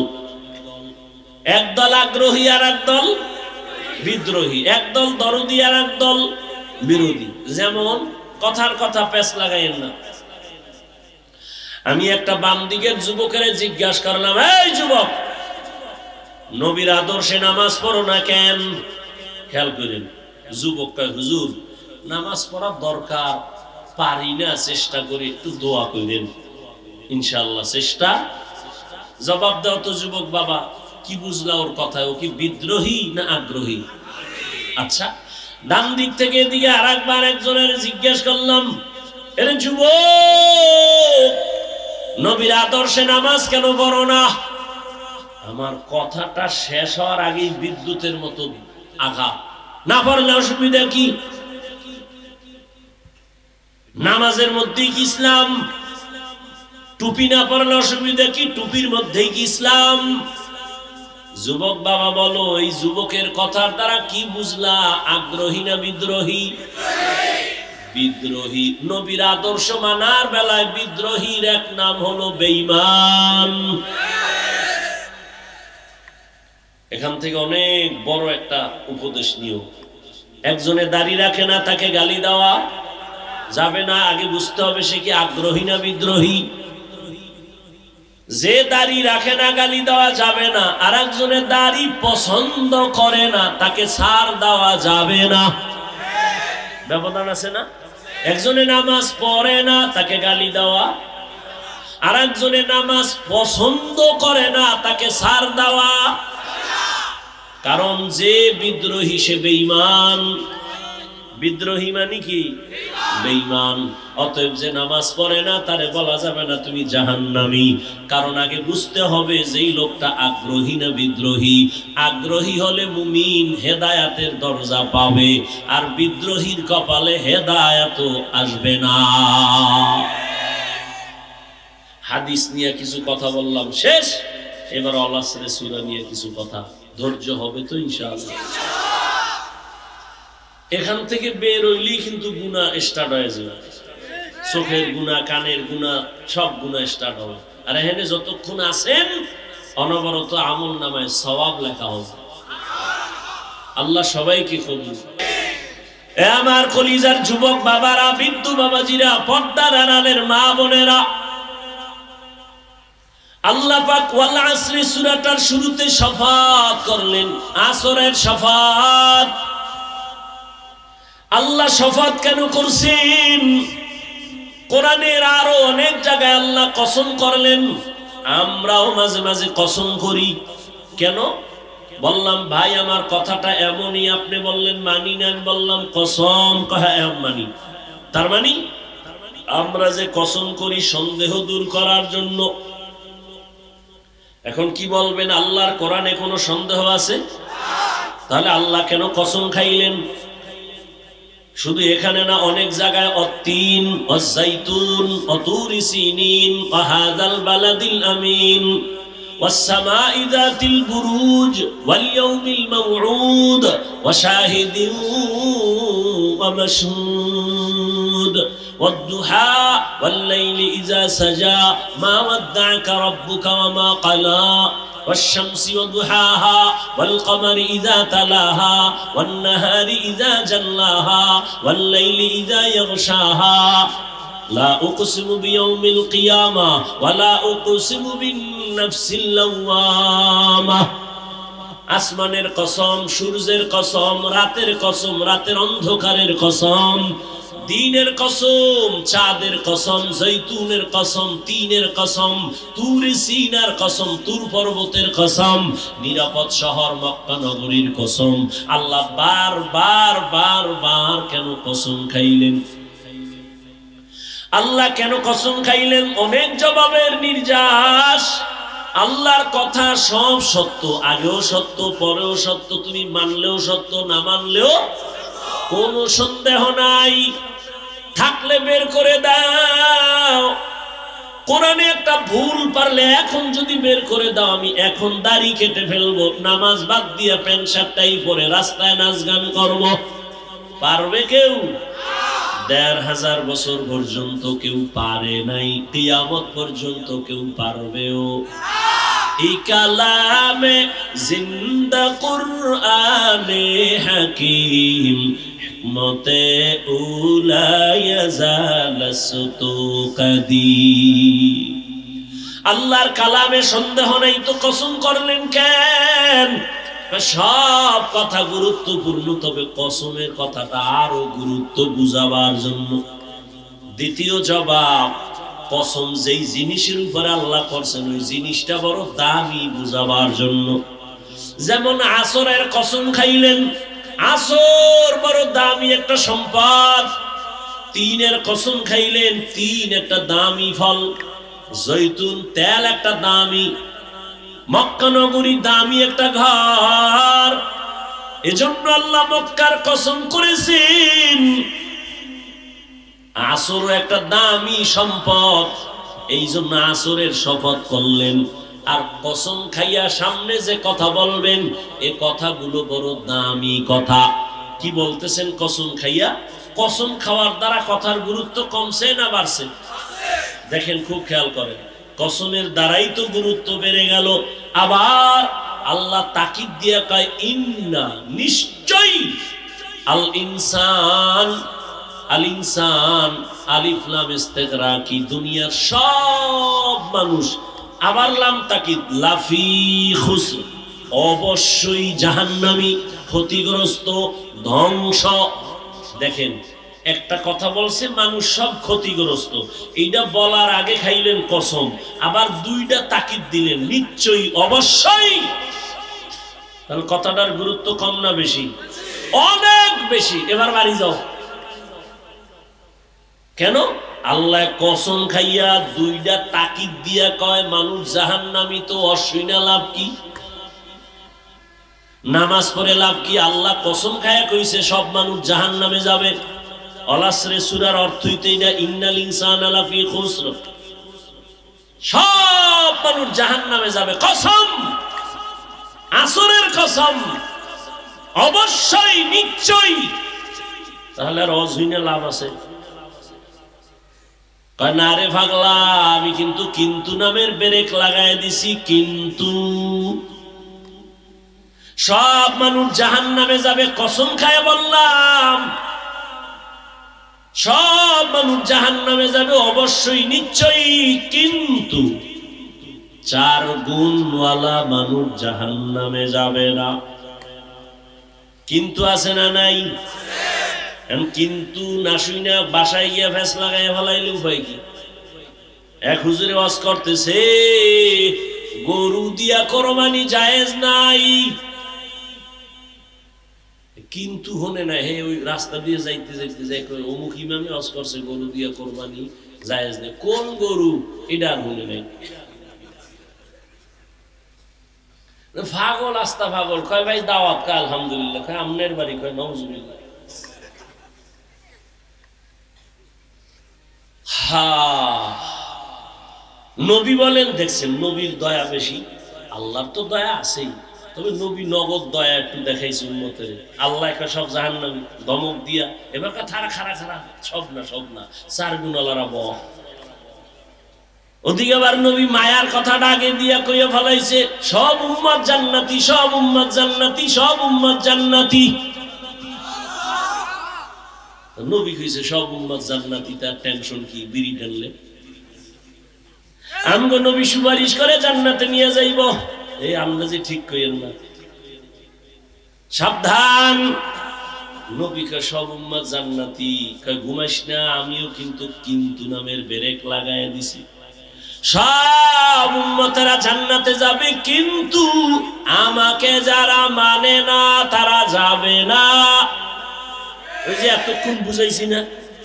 একদল আগ্রহী আর একদল বিদ্রোহী, একদল দরদি আর একদল বিরোধী। যেমন কথার কথা পেছ লাগাইয়েন না। আমি একটা বাম দিকের যুবকের জিজ্ঞাসা করলাম, এই যুবক, নবীর আদর্শে নামাজ পড়ো না কেন? খেয়াল করেন, যুবক কয়, হুজুর নামাজ পড়ার দরকার, পারি না, চেষ্টা করি, একটু দোয়া করেন, ইনশাআল্লাহ চেষ্টা। জবাব দাও তো যুবক বাবা, কি বুঝলা ওর কথায়? ও কি বিদ্রোহী না আগ্রহী? আচ্ছা, ডান দিক থেকে এদিকে আর একবার একজনের জিজ্ঞেস করলাম, এর যুবক, নবীর আদর্শে নামাজ কেন পড়ো না? আমার কথাটা শেষ হওয়ার আগেই বিদ্যুতের মতো আঘাত। না পড়লে অসুবিধা কি? নামাজের মধ্যেই কি ইসলাম? টুপি না পড়লে অসুবিধা কি? টুপির মধ্যেই কি ইসলাম? যুবক বাবা বলো, এই যুবকের কথার দ্বারা কি বুঝলা? আগ্রহী না বিদ্রোহী? বিদ্রোহী। নবীর আদর্শ মানার বেলায় বিদ্রোহীর এক নাম হলো বেঈমান। এখান থেকে অনেক বড় একটা উপদেশ নিও। একজনে দাড়ি রাখে না, তাকে গালি দেওয়া যাবে না। আগে বুঝতে হবে সে কি আগ্রহী না বিদ্রোহী। যে দাড়ি রাখে না গালি দেওয়া যাবে না, আর একজনের দাড়ি পছন্দ করে না, তাকে ছাড় দেওয়া যাবে না। ব্যবধান আছে না? একজনে নামাজ পড়ে না, তাকে গালি দেওয়া, আর একজনে নামাজ পছন্দ করে না, তাকে ছাড় দেওয়া। কারণ যে বিদ্রোহী সে বেঈমান। বিদ্রোহী মানে কি? বেঈমান। অতএব যে নামাজ পড়ে না তারে বলা যাবে না তুমি জাহান্নামী। কারণ আগে বুঝতে হবে যেই লোকটা আগ্রহী না বিদ্রোহী। আগ্রহী হলে মুমিন হেদায়াতের দরজা পাবে, আর বিদ্রোহীর কপালে হেদায়াত আসবে না। হাদিস নিয়ে কিছু কথা বললাম, শেষ। এবার আল আসরের সূরা নিয়ে কিছু কথা। ধৈর্য হবে তো ইনশাআল্লাহ। এখান থেকে বের হইলেই কিন্তু গুনাহ স্টার্ট হয়ে যাবে। চোখের গুনাহ, কানের গুনাহ, সব গুনাহ স্টার্ট হবে। আর এখানে যতক্ষণ আছেন অনবরত আমল নামায় সওয়াব লেখা হবে। আল্লাহ সবাইকে কবুল। এ আমার কলিজার যুবক বাবারা, বিদ্যু বাবাজিরা, পর্দার আড়ালের মা বোনেরা, আল্লাহ পাক ওয়াল আসরি সূরাটার শুরুতে শফাত করলেন, আসরের শফাত। আল্লাহ শফাত কেন করছেন? কোরআনের আরো অনেক জায়গায় আল্লাহ কসম করলেন। আমরাও মাঝে মাঝে কসম করি। কেন? বললাম ভাই আমার কথাটা এমনই, আপনি বললেন মানি না, আমি বললাম কসম, হ্যাঁ মানি। তার মানে আমরা যে কসম করি সন্দেহ দূর করার জন্য। এখন কি বলবেন, আল্লাহর কোরআনে কোনো সন্দেহ আছে? তাহলে আল্লাহ কেন কসম খাইলেন? শুধু এখানে না, অনেক জায়গায় অত্তিন, অজাইতুন, অতুরি সিনিন, ওয়াহাদাল বালাদিল আমিন, ওয়াসসামাই যাতিল বুরুজ, ওয়াল ইয়াউমিল মাউউদ, ওয়া শাহিদিন ওয়া মাশহুদ, ওয়াদ-দুহা ওয়াল লাইলি ইযা সাজা, মা ওয়াদ্দা'আকা রাব্বুকা ওয়া মা ক্বালা, والشمس وضحاها والقمر إذا تلاها والنهار إذا جلاها والليل إذا يغشاها لا أقسم بيوم القيامة ولا أقسم بالنفس اللوامة। আসমানের কসম, সূর্যের কসম, রাতের কসম, রাতের অন্ধকারের কসম, দিনের কসম, চাঁদের কসম, জৈতুনের কসম, তিনের কসম, তুর সিনার কসম, তুর পর্বতের কসম, নিরাপদ শহর মক্কা নগরীর কসম। আল্লাহ বার বার বার বার কেন কসম খাইলেন? আল্লাহ কেন কসম খাইলেন? অনেক জবাবের নির্যাস। আল্লাহর কথা সব সত্য, আগেও সত্য, পরেও সত্য, তুমি মানলেও সত্য, না মানলেও কোনো সন্দেহ নাই। থাকলে বের করে দাও। কোরআনে একটা ভুল পারলে এখন যদি বের করে দাও, আমি এখন দাড়ি কেটে ফেলবো, নামাজ বাদ দিয়ে প্যান্ট শার্টটাই পরে রাস্তায় নাচ গান করবো। পারবে কেউ? ১৫০০ বছর পর্যন্ত কেউ পারে নাই, কিয়ামত পর্যন্ত কেউ পারবেও। এই কালামে জিন্দা কুরআনে হাকিম, মতে উলায়াজালাসতু কাদিম। আল্লাহর কালামে সন্দেহ নাই তো কসম করলেন কেন? সব কথা গুরুত্বপূর্ণ, তবে কসমের কথাটা আরো গুরুত্ব বুঝাবার জন্য। দ্বিতীয় জবাব, কসম যেই জিনিসের উপরে আল্লাহ করছেন ওই জিনিসটা বড় দামি বুঝাবার জন্য। যেমন আসরের কসম খাইলেন, আসর বড় দামি একটা সম্পদ। তিনের কসম খাইলেন। তিন একটা দামি ফল, জৈতুন তেল একটা দামি, মক্কা নগরী দামি একটা ঘর। এজন্য আল্লাহ মক্কার কসম করেছেন। আসর একটা দামি সম্পদ, এই জন্য আসরের শপথ করলেন। আর কসম খাইয়া সামনে যে কথা বলবেন, এ কথাগুলো বড় দামি কথা। কি বলতেছেন কসম খাইয়া? কসম খাওয়ার দ্বারা কথার গুরুত্ব কমছে না বাড়ছে? দেখেন, খুব খেয়াল করেন, কসমের দ্বারাই তো গুরুত্ব বেড়ে গেল। আবার আল্লাহ তাকিদ দিয়া কয়, ইন্না, নিশ্চয়ই, আল ইনসান, আল ইনসান, আলিফ লাম ইস্তিগরাকি, দুনিয়ার সব মানুষ। আবার লাম তাকিদ, লাফি খুসর, অবশ্যই জাহান্নামী, ক্ষতিগ্রস্ত, ধ্বংস। দেখেন, একটা কথা বলছে মানুষ সব ক্ষতিগ্রস্ত, এইটা বলার আগে খাইলেন কসম, আবার দুইটা তাকিদ দিলেন, নিশ্চয়ই, অবশ্যই। তাহলে কথাটার গুরুত্ব কম না বেশি? অনেক বেশি। এবার বাড়ি যাও। কেন? আল্লাহ কসম খাইয়া দুইটা তাকিদ দিয়া কয় মানুষ জাহান্নামী, তো অসুইনা লাভ কি? নামাজ পড়ে লাভ কি? আল্লাহ কসম খাইয়া কইছে সব মানুষ জাহান্নামে যাবে। আল-আসর সূরার অর্থই তো এটা, ইন্নাল ইনসানা লাফি খুসর, সব মানুষ জাহান্নামে যাবে। কসম, আসরের কসম, অবশ্যই, নিশ্চয়ই। তাহলে আর অজুইনা লাভ আছে? কয় না রে পাগলা, আমি কিন্তু নামের ব্রেক লাগাই দিছি। কিন্তু সব মানুষ জাহান্নামে যাবে, কসম খায় বললাম, সব মানুষ জাহান্নামে যাবে, অবশ্যই, নিশ্চয়ই। কিন্তু 4 গুণওয়ালা মানুষ জাহান্নামে যাবে না। কিন্তু আছে না নাই? কিন্তু না শুইনা বাসায় গিয়া ফেস লাগাইয়া ফেলাইলে উপায় কি? এক হুজুরে ওয়াজ করতেছে, গরু দিয়া কোরবানি জায়েজ নাই। কিন্তু হনে না, হে ওই রাস্তা দিয়ে যাইতে যাইতে যাই অমুক ইমামে ওয়াজ করছে গরু দিয়া কোরবানি জায়েজ নেই। কোন গরু? এটা আর হনে নাই। পাগল, আস্তা পাগল। কয় ভাই দাওয়াত? কয় আলহামদুলিল্লাহ। কয় আমনের বাড়ি? কয় নাউজুবিল্লাহ। নবী বলেন, দেখছেন নবীর দয়া বেশি, আল্লাহর তো দয়া আছেই, তবে নবী নগদ দয়া একটু দেখাইছে উম্মতের। আল্লাহ একটা সব জাহান্নামী ধমক দিয়া, এবার খারা খারা খারা, সব না 4 গুণওয়ালারা ব। ওদিকে আবার নবী মায়ার কথাটা আগে দিয়া কইয়া ফেলাইছে, সব উম্মত জান্নাতি, সব উম্মত জান্নাতি, সব উম্মত জান্নাতি। নবী কইছে সব উম্মত জান্নাতি, তার টেনশন কি? বিড়ি টানলে আমগো নবী সুপারিশ করে জান্নাতে নিয়ে যাইব, এই আন্দাজে ঠিক কইেন না, সাবধান। নবী কয় সব উম্মত জান্নাতি। কয় ঘুমাইস না, আমিও কিন্তু নামের ব্রেক লাগায় দিছি। সব উম্মতেরা জান্নাতে যাবে, কিন্তু আমাকে যারা মানে না তারা যাবে না। ওই যে এতক্ষণ বুঝাইছি না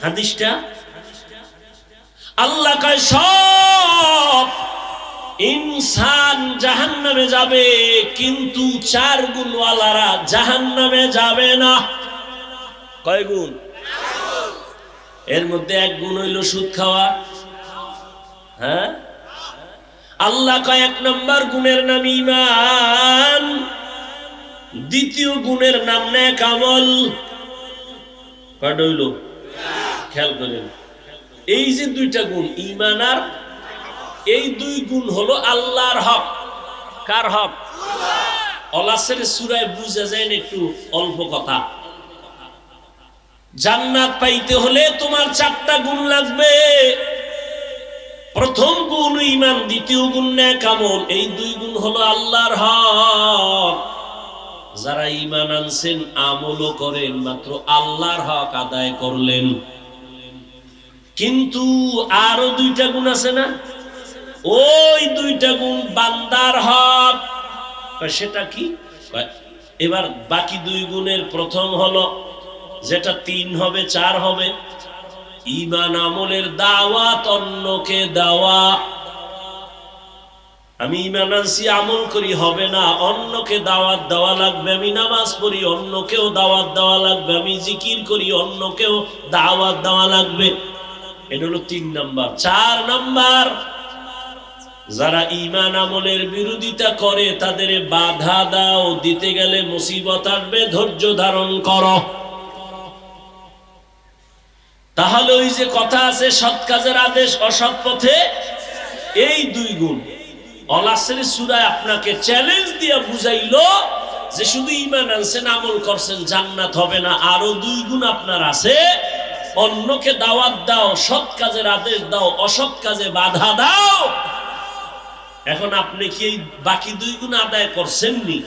হাদিসটা, আল্লাহ কয় সব ইনসান জাহান্নামে যাবে, কিন্তু 4 গুণওয়ালারা জাহান্নামে যাবে না। কয় গুণ? এর মধ্যে 1 গুণ হইল সুদ খাওয়া। হ্যাঁ, আল্লাহ কয় 1 নম্বর গুণের নাম ঈমান, 2য় গুণের নাম নেক আমল। কয়টা হইল? খেয়াল করেন, এই যে 2টা গুণ, ঈমান আর এই 2 গুণ হলো আল্লাহর হক। কার হক? আল-আসর সূরায় বুঝা যায় না একটু অল্প কথা। জান্নাত পাইতে হলে তোমার 4টা গুণ লাগবে। প্রথম গুণ ঈমান, 2য় গুণ নেক আমল। এই 2 গুণ হলো আল্লাহর হক। যারা ঈমান আনছেন, আমলও করেন, মাত্র আল্লাহর হক আদায় করলেন। কিন্তু আরো 2টা গুণ আছে না, ওই 2টা গুণ বান্দার হক। সেটা কি? এবার বাকি 2 গুণের প্রথম হলো, যেটা 3 হবে 4 হবে, ঈমান আমলের দাওয়াত অন্যকে দেওয়া। আমি ঈমান আনছি আমল করি হবে না, অন্যকে দাওয়াত দেওয়া লাগবে। আমি নামাজ পড়ি অন্যকেও দাওয়াত দেওয়া লাগবে। আমি জিকির করি অন্যকেও দাওয়াত দেওয়া লাগবে। এটা হলো 3 নাম্বার। 4 নাম্বার, যারা ঈমান আমলের বিরোধিতা করে তাদের বাধা দাও। দিতে গেলে মুসিবত আসবে, ধৈর্য ধারণ করো। তাহলে ওই যে কথা আছে, সৎ কাজের আদেশ, অসৎ পথে এই 2 গুণ। আল-আসর সূরায় আপনাকে চ্যালেঞ্জ দিয়ে বুঝাইলো যে শুধু ঈমান আনছেন, আমল করছেন, জান্নাত হবে না। আরো 2 গুণ আপনার আছে। অন্যকে দাওয়াত দাও, সৎ কাজের আদেশ দাও, অসৎ কাজে বাধা দাও। এখন আপনি কি এই বাকি 2 গুণ আদায় করছেননি?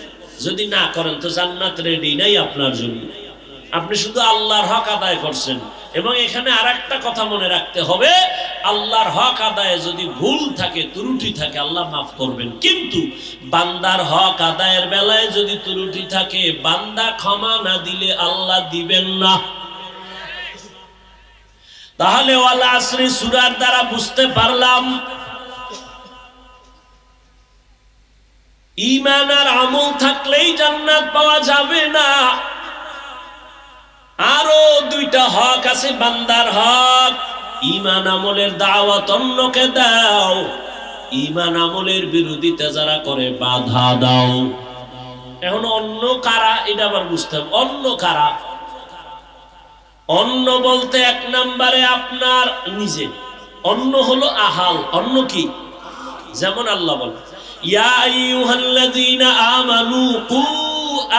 যদি না করেন তো জান্নাত রেডি নাই আপনার জন্য। আপনি শুধু আল্লাহর হক আদায় করছেন। এবং এখানে আরেকটা কথা মনে রাখতে হবে, আল্লাহর হক আদায়ে যদি ভুল থাকে, ত্রুটি থাকে, আল্লাহ মাফ করবেন। কিন্তু বান্দার হক আদায়ের বেলায় যদি ত্রুটি থাকে, বান্দা ক্ষমা না দিলে আল্লাহ দিবেন না। তাহলে ওয়াল আসরি সূরার দ্বারা বুঝতে পারলাম ঈমান আর আমল থাকলেই জান্নাত পাওয়া যাবে না। আরো 2টা হক আছে বান্দার হক। ঈমান আমলের দাওয়াত অন্যকে দাও, ঈমান আমলের বিরোধিতা যারা করে বাধা দাও। এখন অন্য কারা, এটা আবার বুঝতে হবে। অন্য কারা? অন্য বলতে 1 নম্বরে আপনার নিজে। অন্য হলো আহাল। অন্য কি? যেমন আল্লাহ বলে, ইয়া আইয়ুহাল্লাযীনা আমানু কু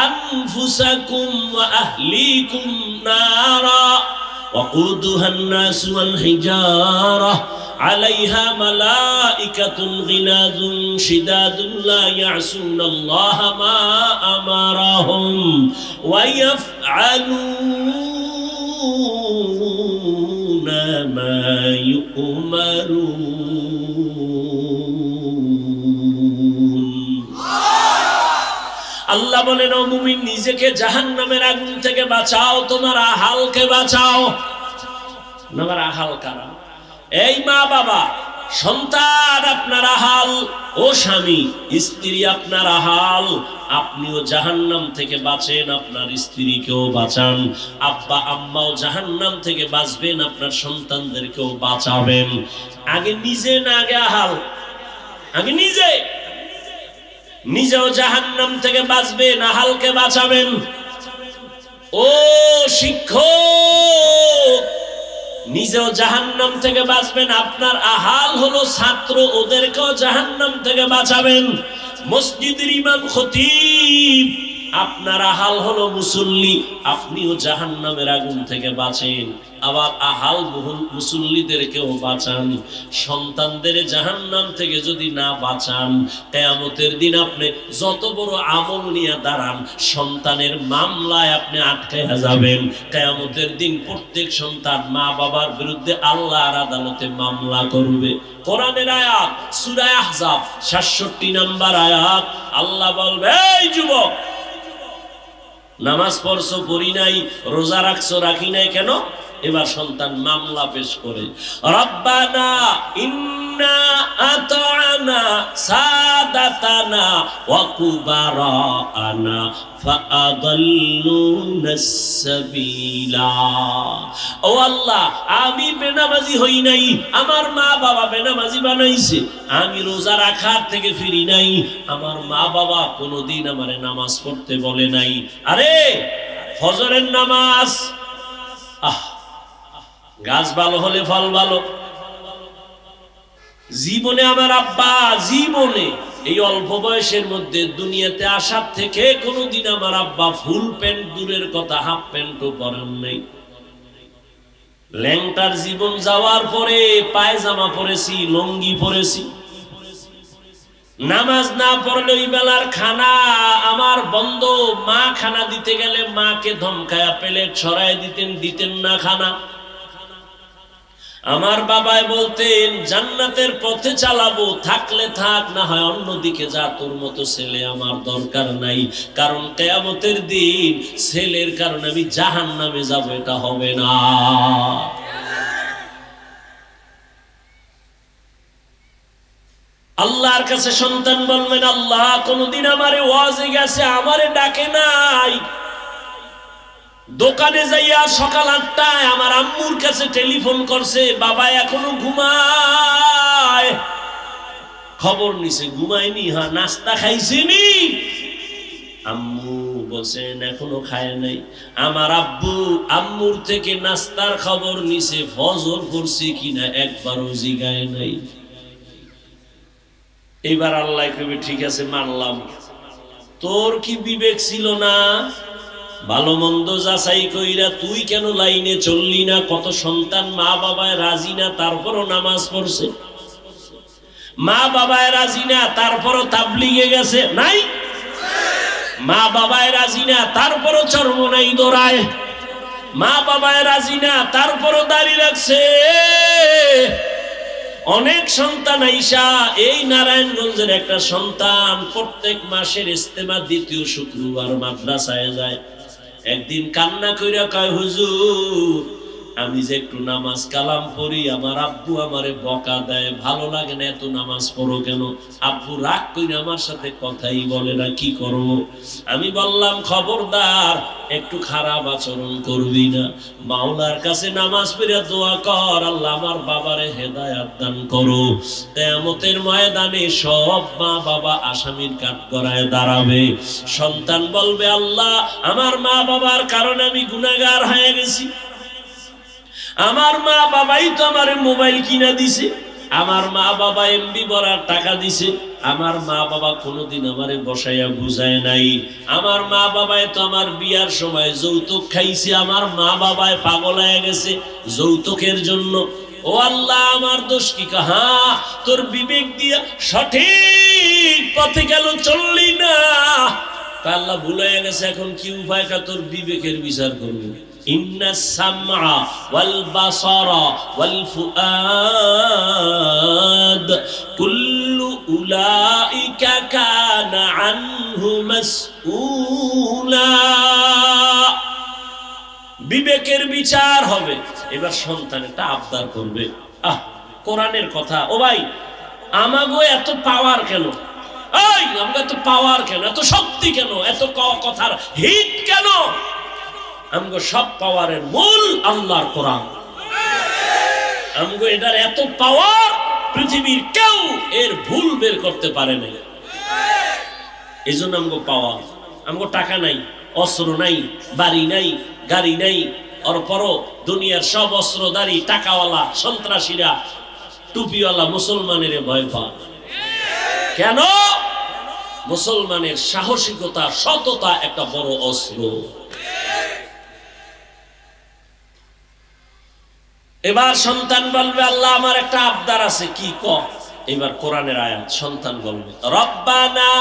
আনফুসাকুম ওয়া আহলিকুম নারা ওয়াকুদুহান নাস ওয়াল হিজারা আলাইহা মালাইকাতুন গিলাযুন শিদাদুন লা ইয়াসুনাল্লাহা মা আমারাহুম ওয়া ইয়াফআলুনা মা ইউমারুন। আল্লাহ বলেন, ও মুমিন, নিজেকে জাহান্নামের আগুন থেকে বাঁচাও, তোমার আহালকে বাঁচাও। আমার আহাল কারা? এই মা বাবা, সন্তান আপনার আহাল। ও স্বামী, স্ত্রী আপনার আহাল। আপনিও জাহান্নাম থেকে বাঁচেন, আপনার স্ত্রীকেও বাঁচান। আব্বা আম্মাও জাহান্নাম থেকে বাঁচবেন, আপনার সন্তানদেরকেও বাঁচাবেন। আগে নিজে না, আগে আহাল। আগে নিজেও জাহান্নাম থেকে বাঁচবেন, আহালকে বাঁচাবেন। ও শিক্ষক, নিজেও জাহান্নাম থেকে বাঁচবেন, আপনার আহাল হলো ছাত্র, ওদেরকেও জাহান্নাম থেকে বাঁচাবেন। মসজিদের ইমাম খতিব, আপনার আহাল হলো মুসল্লি, আপনিও জাহান্নামের আগুন থেকে বাঁচেন। আবার আহাল মুসল্লিদেরকেও বাঁচান। সন্তানদের জাহান্নাম থেকে যদি না বাঁচান, কিয়ামতের দিন আপনি যত বড় আমল নিয়ে দাঁড়ান, সন্তানের মামলায় আপনি আটকায়া যাবেন। কিয়ামতের দিন প্রত্যেক সন্তান মা বাবার বিরুদ্ধে আল্লাহর আদালতে মামলা করবে। কোরআনের আয়াত, সূরা আহজাব ৬৭ নম্বর আয়াত। আল্লাহ বলবে, এই যুবক, নামাজ পড়ছো, পড়ি নাই, রোজা রাখছো, রাখি নাই, কেন? এবার সন্তান মামলা পেশ করে, রব্বানা ইন্না আতা'না সাদাতানা ওয়া কুবারানা ফাআদাল্লুনাস সাবিলা। ও আল্লাহ, আমি বেনামাজি হই নাই, আমার মা বাবা বেনামাজি বানাইছে। আমি রোজা রাখার থেকে ফিরি নাই, আমার মা বাবা কোনোদিন আমারে নামাজ পড়তে বলে নাই। আরে ফজরের নামাজ, গাছ ভালো হলে ফল ভালো। জীবনে আমার আব্বা, জীবনে এই অল্প বয়সের মধ্যে দুনিয়াতে আসার থেকে কোনোদিন আমার আব্বা ফুল প্যান্ট দূরের কথা হাফ প্যান্টও পরেন নাই। ল্যাংটার জীবন যাওয়ার পরে পায়জামা পরেছি, লুঙ্গি পরেছি। নামাজ না পড়লে ওই বেলার খানা আমার বন্ধ। মা খানা দিতে গেলে মাকে ধমকায়া প্লেট ছড়াই দিতেন না খানা। আমার বাবাই বলতেন, জান্নাতের পথে চালাবো, থাকলে থাক, না হয় অন্যদিকে যা, তোর মতো ছেলে আমার দরকার নাই। কারণ কিয়ামতের দিন ছেলের কারণে আমি জাহান্নামে যাব, এটা হবে না। আল্লাহর কাছে সন্তান বলবেন, আল্লাহ কোনদিন আমারে ওয়াজে গেছে, আমারে ডাকে নাই। দোকানে যাইয়া সকাল 8টায় আমার আম্মুর কাছে টেলিফোন করছে, বাবা এখনো ঘুমায়। খবর নিছে ঘুমায়নি, হ্যাঁ নাস্তা খাইছেনি? আম্মু বলছেন এখনো খায় নাই। আমার আব্বু আম্মুর থেকে নাস্তার খবর নিছে, ফজর পড়ছে কিনা একবারও জিগায় নাই। এইবার আল্লাহ কইবে ঠিক আছে মানলাম, তোর কি বিবেক ছিল না? ভালো মন্দ যাচাই কইরা তুই কেন লাইনে চললি না? কত সন্তান মা বাবায় রাজি না, তারপরও নামাজ পড়ছে। মা বাবায় রাজি না, তারপরও তাবলিগে গেছে নাই। মা বাবায় রাজি না, তারপরও চরমনাই দৌড়ায়। মা বাবায় রাজি না, তারপরও দাড়ি রাখছে। অনেক সন্তান আইসা, এই নারায়ণগঞ্জের একটা সন্তান প্রত্যেক মাসের ইস্তেমা দ্বিতীয় শুক্রবার মাদ্রাসায় যায়। একদিন কান্না কইরা কয়, হুজুর আমি যে একটু নামাজ কালাম পড়ি, আমার আব্বু আমারে বকা দেয়, ভালো লাগে না, এত নামাজ পড়ো কেন? আব্বু রাগ কইরা আমার সাথে কথাই বলে না, কি করব? আমি বললাম খবরদার, একটু খারাপ আচরণ করবি না, মাওলার কাছে নামাজ পড়ে দোয়া কর, আল্লাহ আমার বাবারে হেদায়েত দান করো। কিয়ামতের ময়দানে সব মা বাবা আসামির কাঠগড়ায় দাঁড়াবে। সন্তান বলবে, আল্লাহ আমার মা বাবার কারণে আমি গুনাহগার হয়ে গেছি। আমার মা বাবাই তো আমারে মোবাইল কিনা দিছে, আমার মা বাবা এমবি ভরার টাকা দিছে, আমার মা বাবা কোনোদিন আমারে বসাইয়া বুঝায় নাই, আমার মা বাবাই তো আমার বিয়ার সময় যৌতুক খাইছে, আমার মা বাবায় পাগল হয়ে গেছে যৌতুকের জন্য। ও আল্লাহ আমার দোষ কি? হ্যাঁ তোর বিবেক দিয়া সঠিক পথে গেল চললি না, আল্লাহ ভুলে গেছে। এখন কি উপায়? তোর বিবেকের বিচার করবে। ইন্নাস সামআ ওয়াল বাসারা ওয়াল ফুআদ কুল্লু উলাইকা কানা আনহু মাসউলা। বিবেকের বিচার হবে। এবার সন্তান একটা আবদার করবে, কোরআনের কথা। ও ভাই আমাগো এত পাওয়ার কেন? এই আমাগো এত পাওয়ার কেন? এত শক্তি কেন? এত কথার হিট কেন? আমগো সব পাওয়ারের মূল আল্লাহর কোরআন। আমগো এটার এত পাওয়ার পৃথিবীর কেউ এর ভুল বের করতে পারে নাই। এই জন্য আমগো পাওয়ার। আমগো টাকা নাই, অস্ত্র নাই, বাড়ি নাই, গাড়ি নাই, অরপরও দুনিয়ার সব অস্ত্রধারী টাকাওয়ালা সন্ত্রাসীরা টুপিওয়ালা মুসলমানের ভয় পায়। কেন? মুসলমানের সাহসিকতা, সততা একটা বড় অস্ত্র। এবার সন্তান বলবে, আল্লাহ আমার একটা আবদার আছে। কি ক? এবার কোরআনের আয়াত। সন্তান বলবে, রব্বানা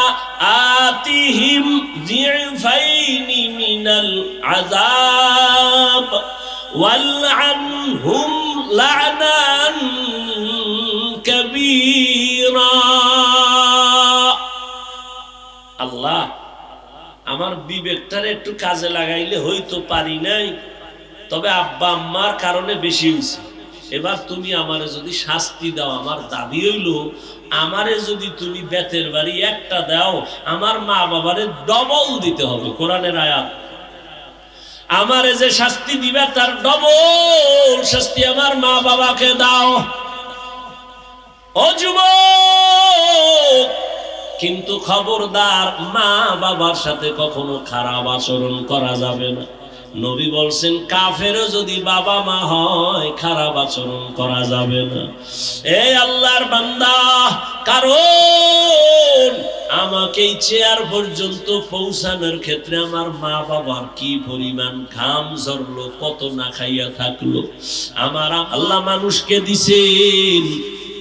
আতিহিম যিফাইনি মিনাল আযাব ওয়ালআনহুম লা'নান কাবীরা। আল্লাহ আমার বিবেকটারে একটু কাজে লাগাইলে হয়তো পারি নাই, তবে আব্বা আম্মার কারণে বেশি হয়েছে। এবার তুমি আমারে যদি শাস্তি দাও, আমার দাবি হইল আমারে যদি তুমি বেতের বাড়ি একটা দাও, আমার মা বাবারে ডবল দিতে হবে। কোরআনের আয়াত। আমারে যে শাস্তি দিবে তার ডবল শাস্তি আমার মা বাবাকে দাও। ও যুবক, কিন্তু খবরদার, মা বাবার সাথে কখনো খারাপ আচরণ করা যাবে না। নবী বলছেন কাফেরও যদি বাবা মা হয় খারাপ আচরণ করা যাবে না। এই আল্লাহর বান্দা, কারণ আমাকে এই চেয়ার পর্যন্ত পৌঁছানোর ক্ষেত্রে আমার মা বাবার কি পরিমাণ ঘাম ঝরলো, কত না খাইয়া থাকলো। আমার আল্লাহ মানুষকে দিছেন,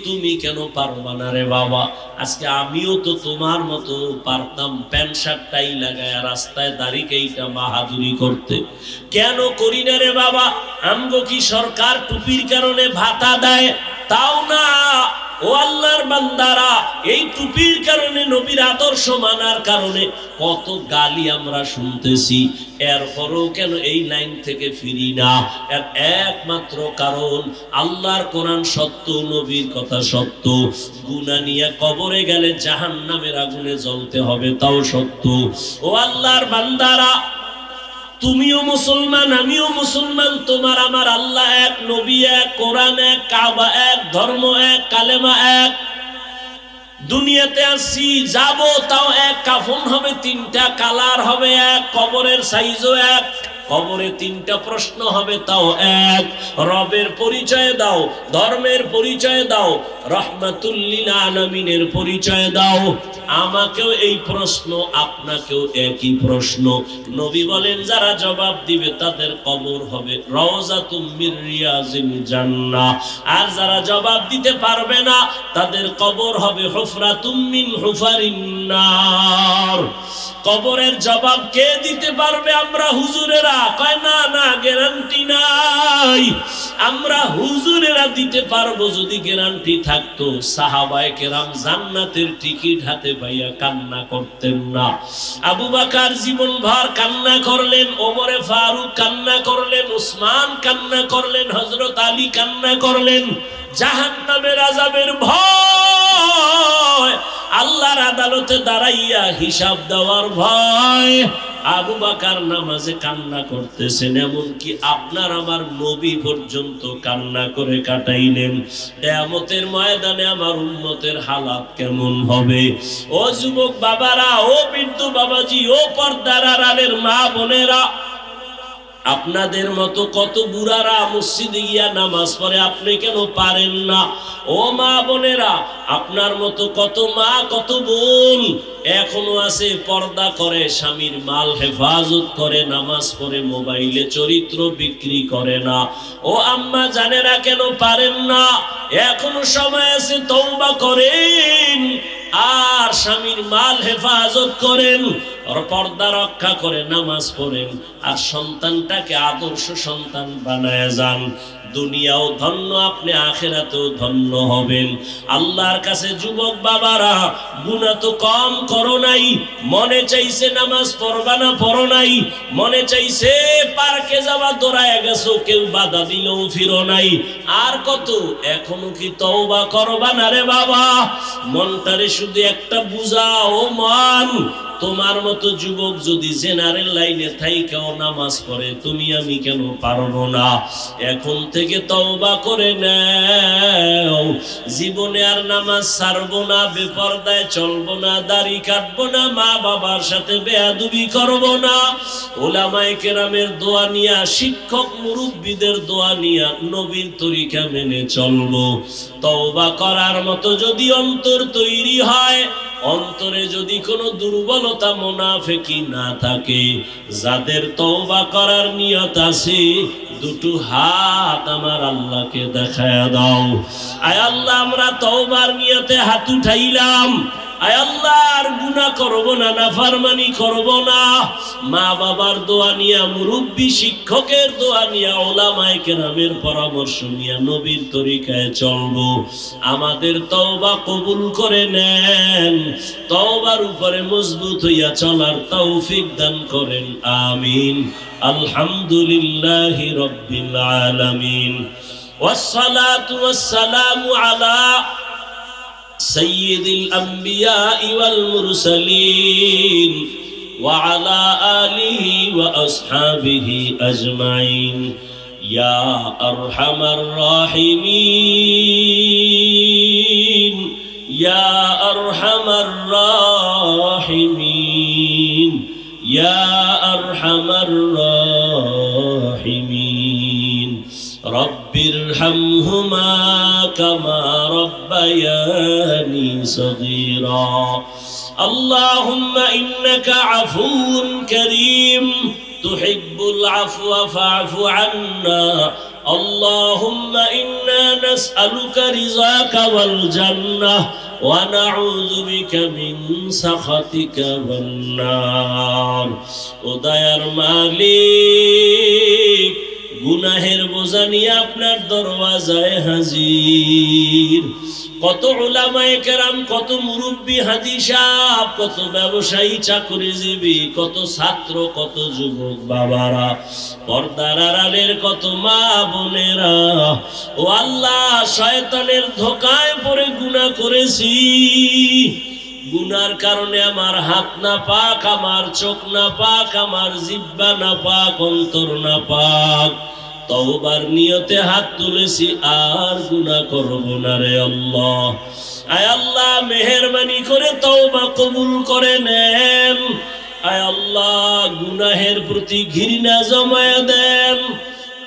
তুমি কেন পারবা না রে বাবা? আজকে আমিও তো তোমার মতো পারতাম প্যান্ট শার্টটাই লাগায় রাস্তায় দাড়িকেইটা বাহাদুরি করতে। কেন করি না রে বাবা? আমগো কি সরকার টুপির কারণে ভাতা দেয়? তাও না। ও আল্লাহর বান্দারা, এই টুপির কারণে, নবীর আদর্শ মানার কারণে কত গালি আমরা শুনতেছি, এরপরও কেন এই লাইন থেকে ফিরি না? এর একমাত্র কারণ আল্লাহর কোরআন সত্য, নবীর কথা সত্য। গুনাহ নিয়ে কবরে গেলে জাহান্নামের আগুনে জ্বলতে হবে, তাও সত্য। ও আল্লাহর বান্দারা, তুমিও মুসলমান, আমিও মুসলমান, তোমার আমার আল্লাহ এক, নবী এক, কোরআন এক, কাবা এক, ধর্ম এক, কালেমা এক। দুনিয়াতে আসছি, যাব তাও এক, কাফন হবে তিনটা, কালার হবে এক, কবরের সাইজও এক, কবরে তিনটা প্রশ্ন হবে তাও এক। রবের পরিচয় দাও, ধর্মের পরিচয় দাও, রহমাতুল লিল আলামিনের পরিচয় দাও। আমাকেও এই প্রশ্ন, আপনাকেও একই প্রশ্ন। নবী বলেন যারা জবাব দিবে তাদের কবর হবে রওজাতুম মির রিয়াজিল জান্নাহ, আর যারা জবাব দিতে পারবে না তাদের কবর হবে হুফরাতুম মিন হুফারিন নার। কবরের জবাব কে দিতে পারবে? আমরা হুজুরেরা। কয় না না, গ্যারান্টি নাই। আমরা হুজুরেরা দিতে পারবো যদি গ্যারান্টি থাকতো। সাহাবায়ে কেরাম জান্নাতের টিকিট হাতে পাইয়া কান্না করতেন না। আবু বকর জীবনভর কান্না করলেন, ওমরে ফারুক কান্না করলেন, উসমান কান্না করলেন, হযরত আলী কান্না করলেন। জাহান্নামের আযাবের ভয়, আল্লাহর আদালতে দাঁড়াইয়া হিসাব দেওয়ার ভয়। আবু বকর নামাজে কান্না করতেছেন, এমনকি আপনার আমার নবী পর্যন্ত কান্না করে কাটাইলেন। কিয়ামতের ময়দানে আমার উম্মতের হালাত কেমন হবে? ও যুবক বাবারা, ও বৃদ্ধ বাবাজি, ও পর্দার আড়ালের মা বোনেরা, আপনাদের মতো কত বুড়ারা মসজিদে গিয়া নামাজ পড়ে, আপনি কেন পারেন না? ও মা বোনেরা, আপনার মতো কত মা, কত বোন এখনো আছে, পর্দা করে, স্বামীর মাল হেফাজত করে, নামাজ পড়ে, মোবাইলে চরিত্র বিক্রি করে না। ও আম্মা জানেরা কেন পারেন না? এখনো সময় আছে, তওবা করেন আর স্বামীর মাল হেফাজত করেন, পর্দা রক্ষা করে নামাজ পড়েন, আর সন্তানটাকে আদর্শ সন্তান বানায় যান। দুনিয়াও ধন্য, আপনি আখিরাতেও ধন্য হবেন। আল্লাহর কাছে যুবক বাবারা, গুনাহ তো কম করো নাই, মনে চাইছে নামাজ পড়বা না, পড়ো নাই, মনে চাইছে পার্কে যাওয়া, দৌড়ায় গেছো, কেউ বাধা দিলেও ফিরো নাই। আর কত? এখনো কি তওবা করবা না রে বাবা? মনটারে শুধু একটা বুঝাও, মন, তোমার মতো যুবক যদি জেনারেল লাইনে থাইকাও নামাজ পড়ে, তুমি আমি কেন পারবো না? এখন থেকে তওবা করে নাও। জীবনে আর নামাজ ছাড়বো না, বেপরদায় চলবো না, দাড়ি কাটবো না, মা বাবার সাথে বেয়াদবি করবো না, উলামায়ে কেরামের দোয়া নিয়া, শিক্ষক মুরব্বীদের দোয়া নিয়া নবীর তরিকা মেনে চলবো। তওবা করার মতো যদি অন্তর তৈরি হয়, অন্তরে যদি কোনো দুর্বলতা, মুনাফিকি না থাকে, যাদের তওবা করার নিয়ত আছে, দুটো হাত আমার আল্লাহকে দেখায়া দাও। আয় আল্লাহ, আমরা তওবার নিয়তে হাত উঠাইলাম। আয় আল্লাহ, আর গুনাহ করব না, নাফরমানি করব না। মা বাবার দোয়া নিয়া, মুরব্বী শিক্ষকের দোয়া নিয়া, উলামায়ে কেরামের পরামর্শ নিয়া নবীর তরিকায় চলবো। আমাদের তওবা কবুল করে নেন, তওবার উপরে মজবুত হইয়া চলার তৌফিক দান করেন, আমিন। আলহামদুলিল্লাহি রাব্বিল আলামিন, ওয়াসসালাতু ওয়াসসালামু আলা সাইয়্যিদিল আম্বিয়া ওয়াল মুরসালিন ওয়া আলা আলিহি ওয়া আসহাবিহি আজমাইন। ইয়া আরহামার রাহিমিন, ইয়া আরহামার রাহিমিন, ইয়া আরহামার রাহিমিন। রব্বিরহামহুমা কামা রব্বায়ানি সগীরা। আল্লাহুম্মা ইন্নাকা আফুউন কারীম তুহিব্বুল আফওয়া ফা'ফু আন্না। আল্লাহুম্মা ইন্না নাসআলুকা রিযাকা ওয়াল জান্নাহ ওয়া নাউযু বিকা মিন সাখাতিকা ওয়ান নার। ও দয়ার মালিক, গুনাহের বোঝা নিয়ে আপনার দরওয়াজায় হাজির। কত উলামায়ে কেরাম, কত মুরব্বী হাজী সাহেব, কত ব্যবসায়ী চাকরিজীবী, কত ছাত্র, কত যুবক বাবারা, পর্দার আড়ালের কত মা বোনেরা, ও আল্লাহ শয়তানের ধোঁকায় পড়ে গুনাহ করেছি। গুনার কারণে আমার হাত না পাক, আমার চোখ না পাক, আমার জিহ্বা না পাক, অন্তর না পাক। তওবার নিয়তে হাত তুলেছি, আর গুনাহ করব না রে আল্লাহ। আয় আল্লাহ মেহেরবানি করে তওবা কবুল করে নেন। আয় আল্লাহ গুনাহের প্রতি ঘৃণা জমায়ে দেন।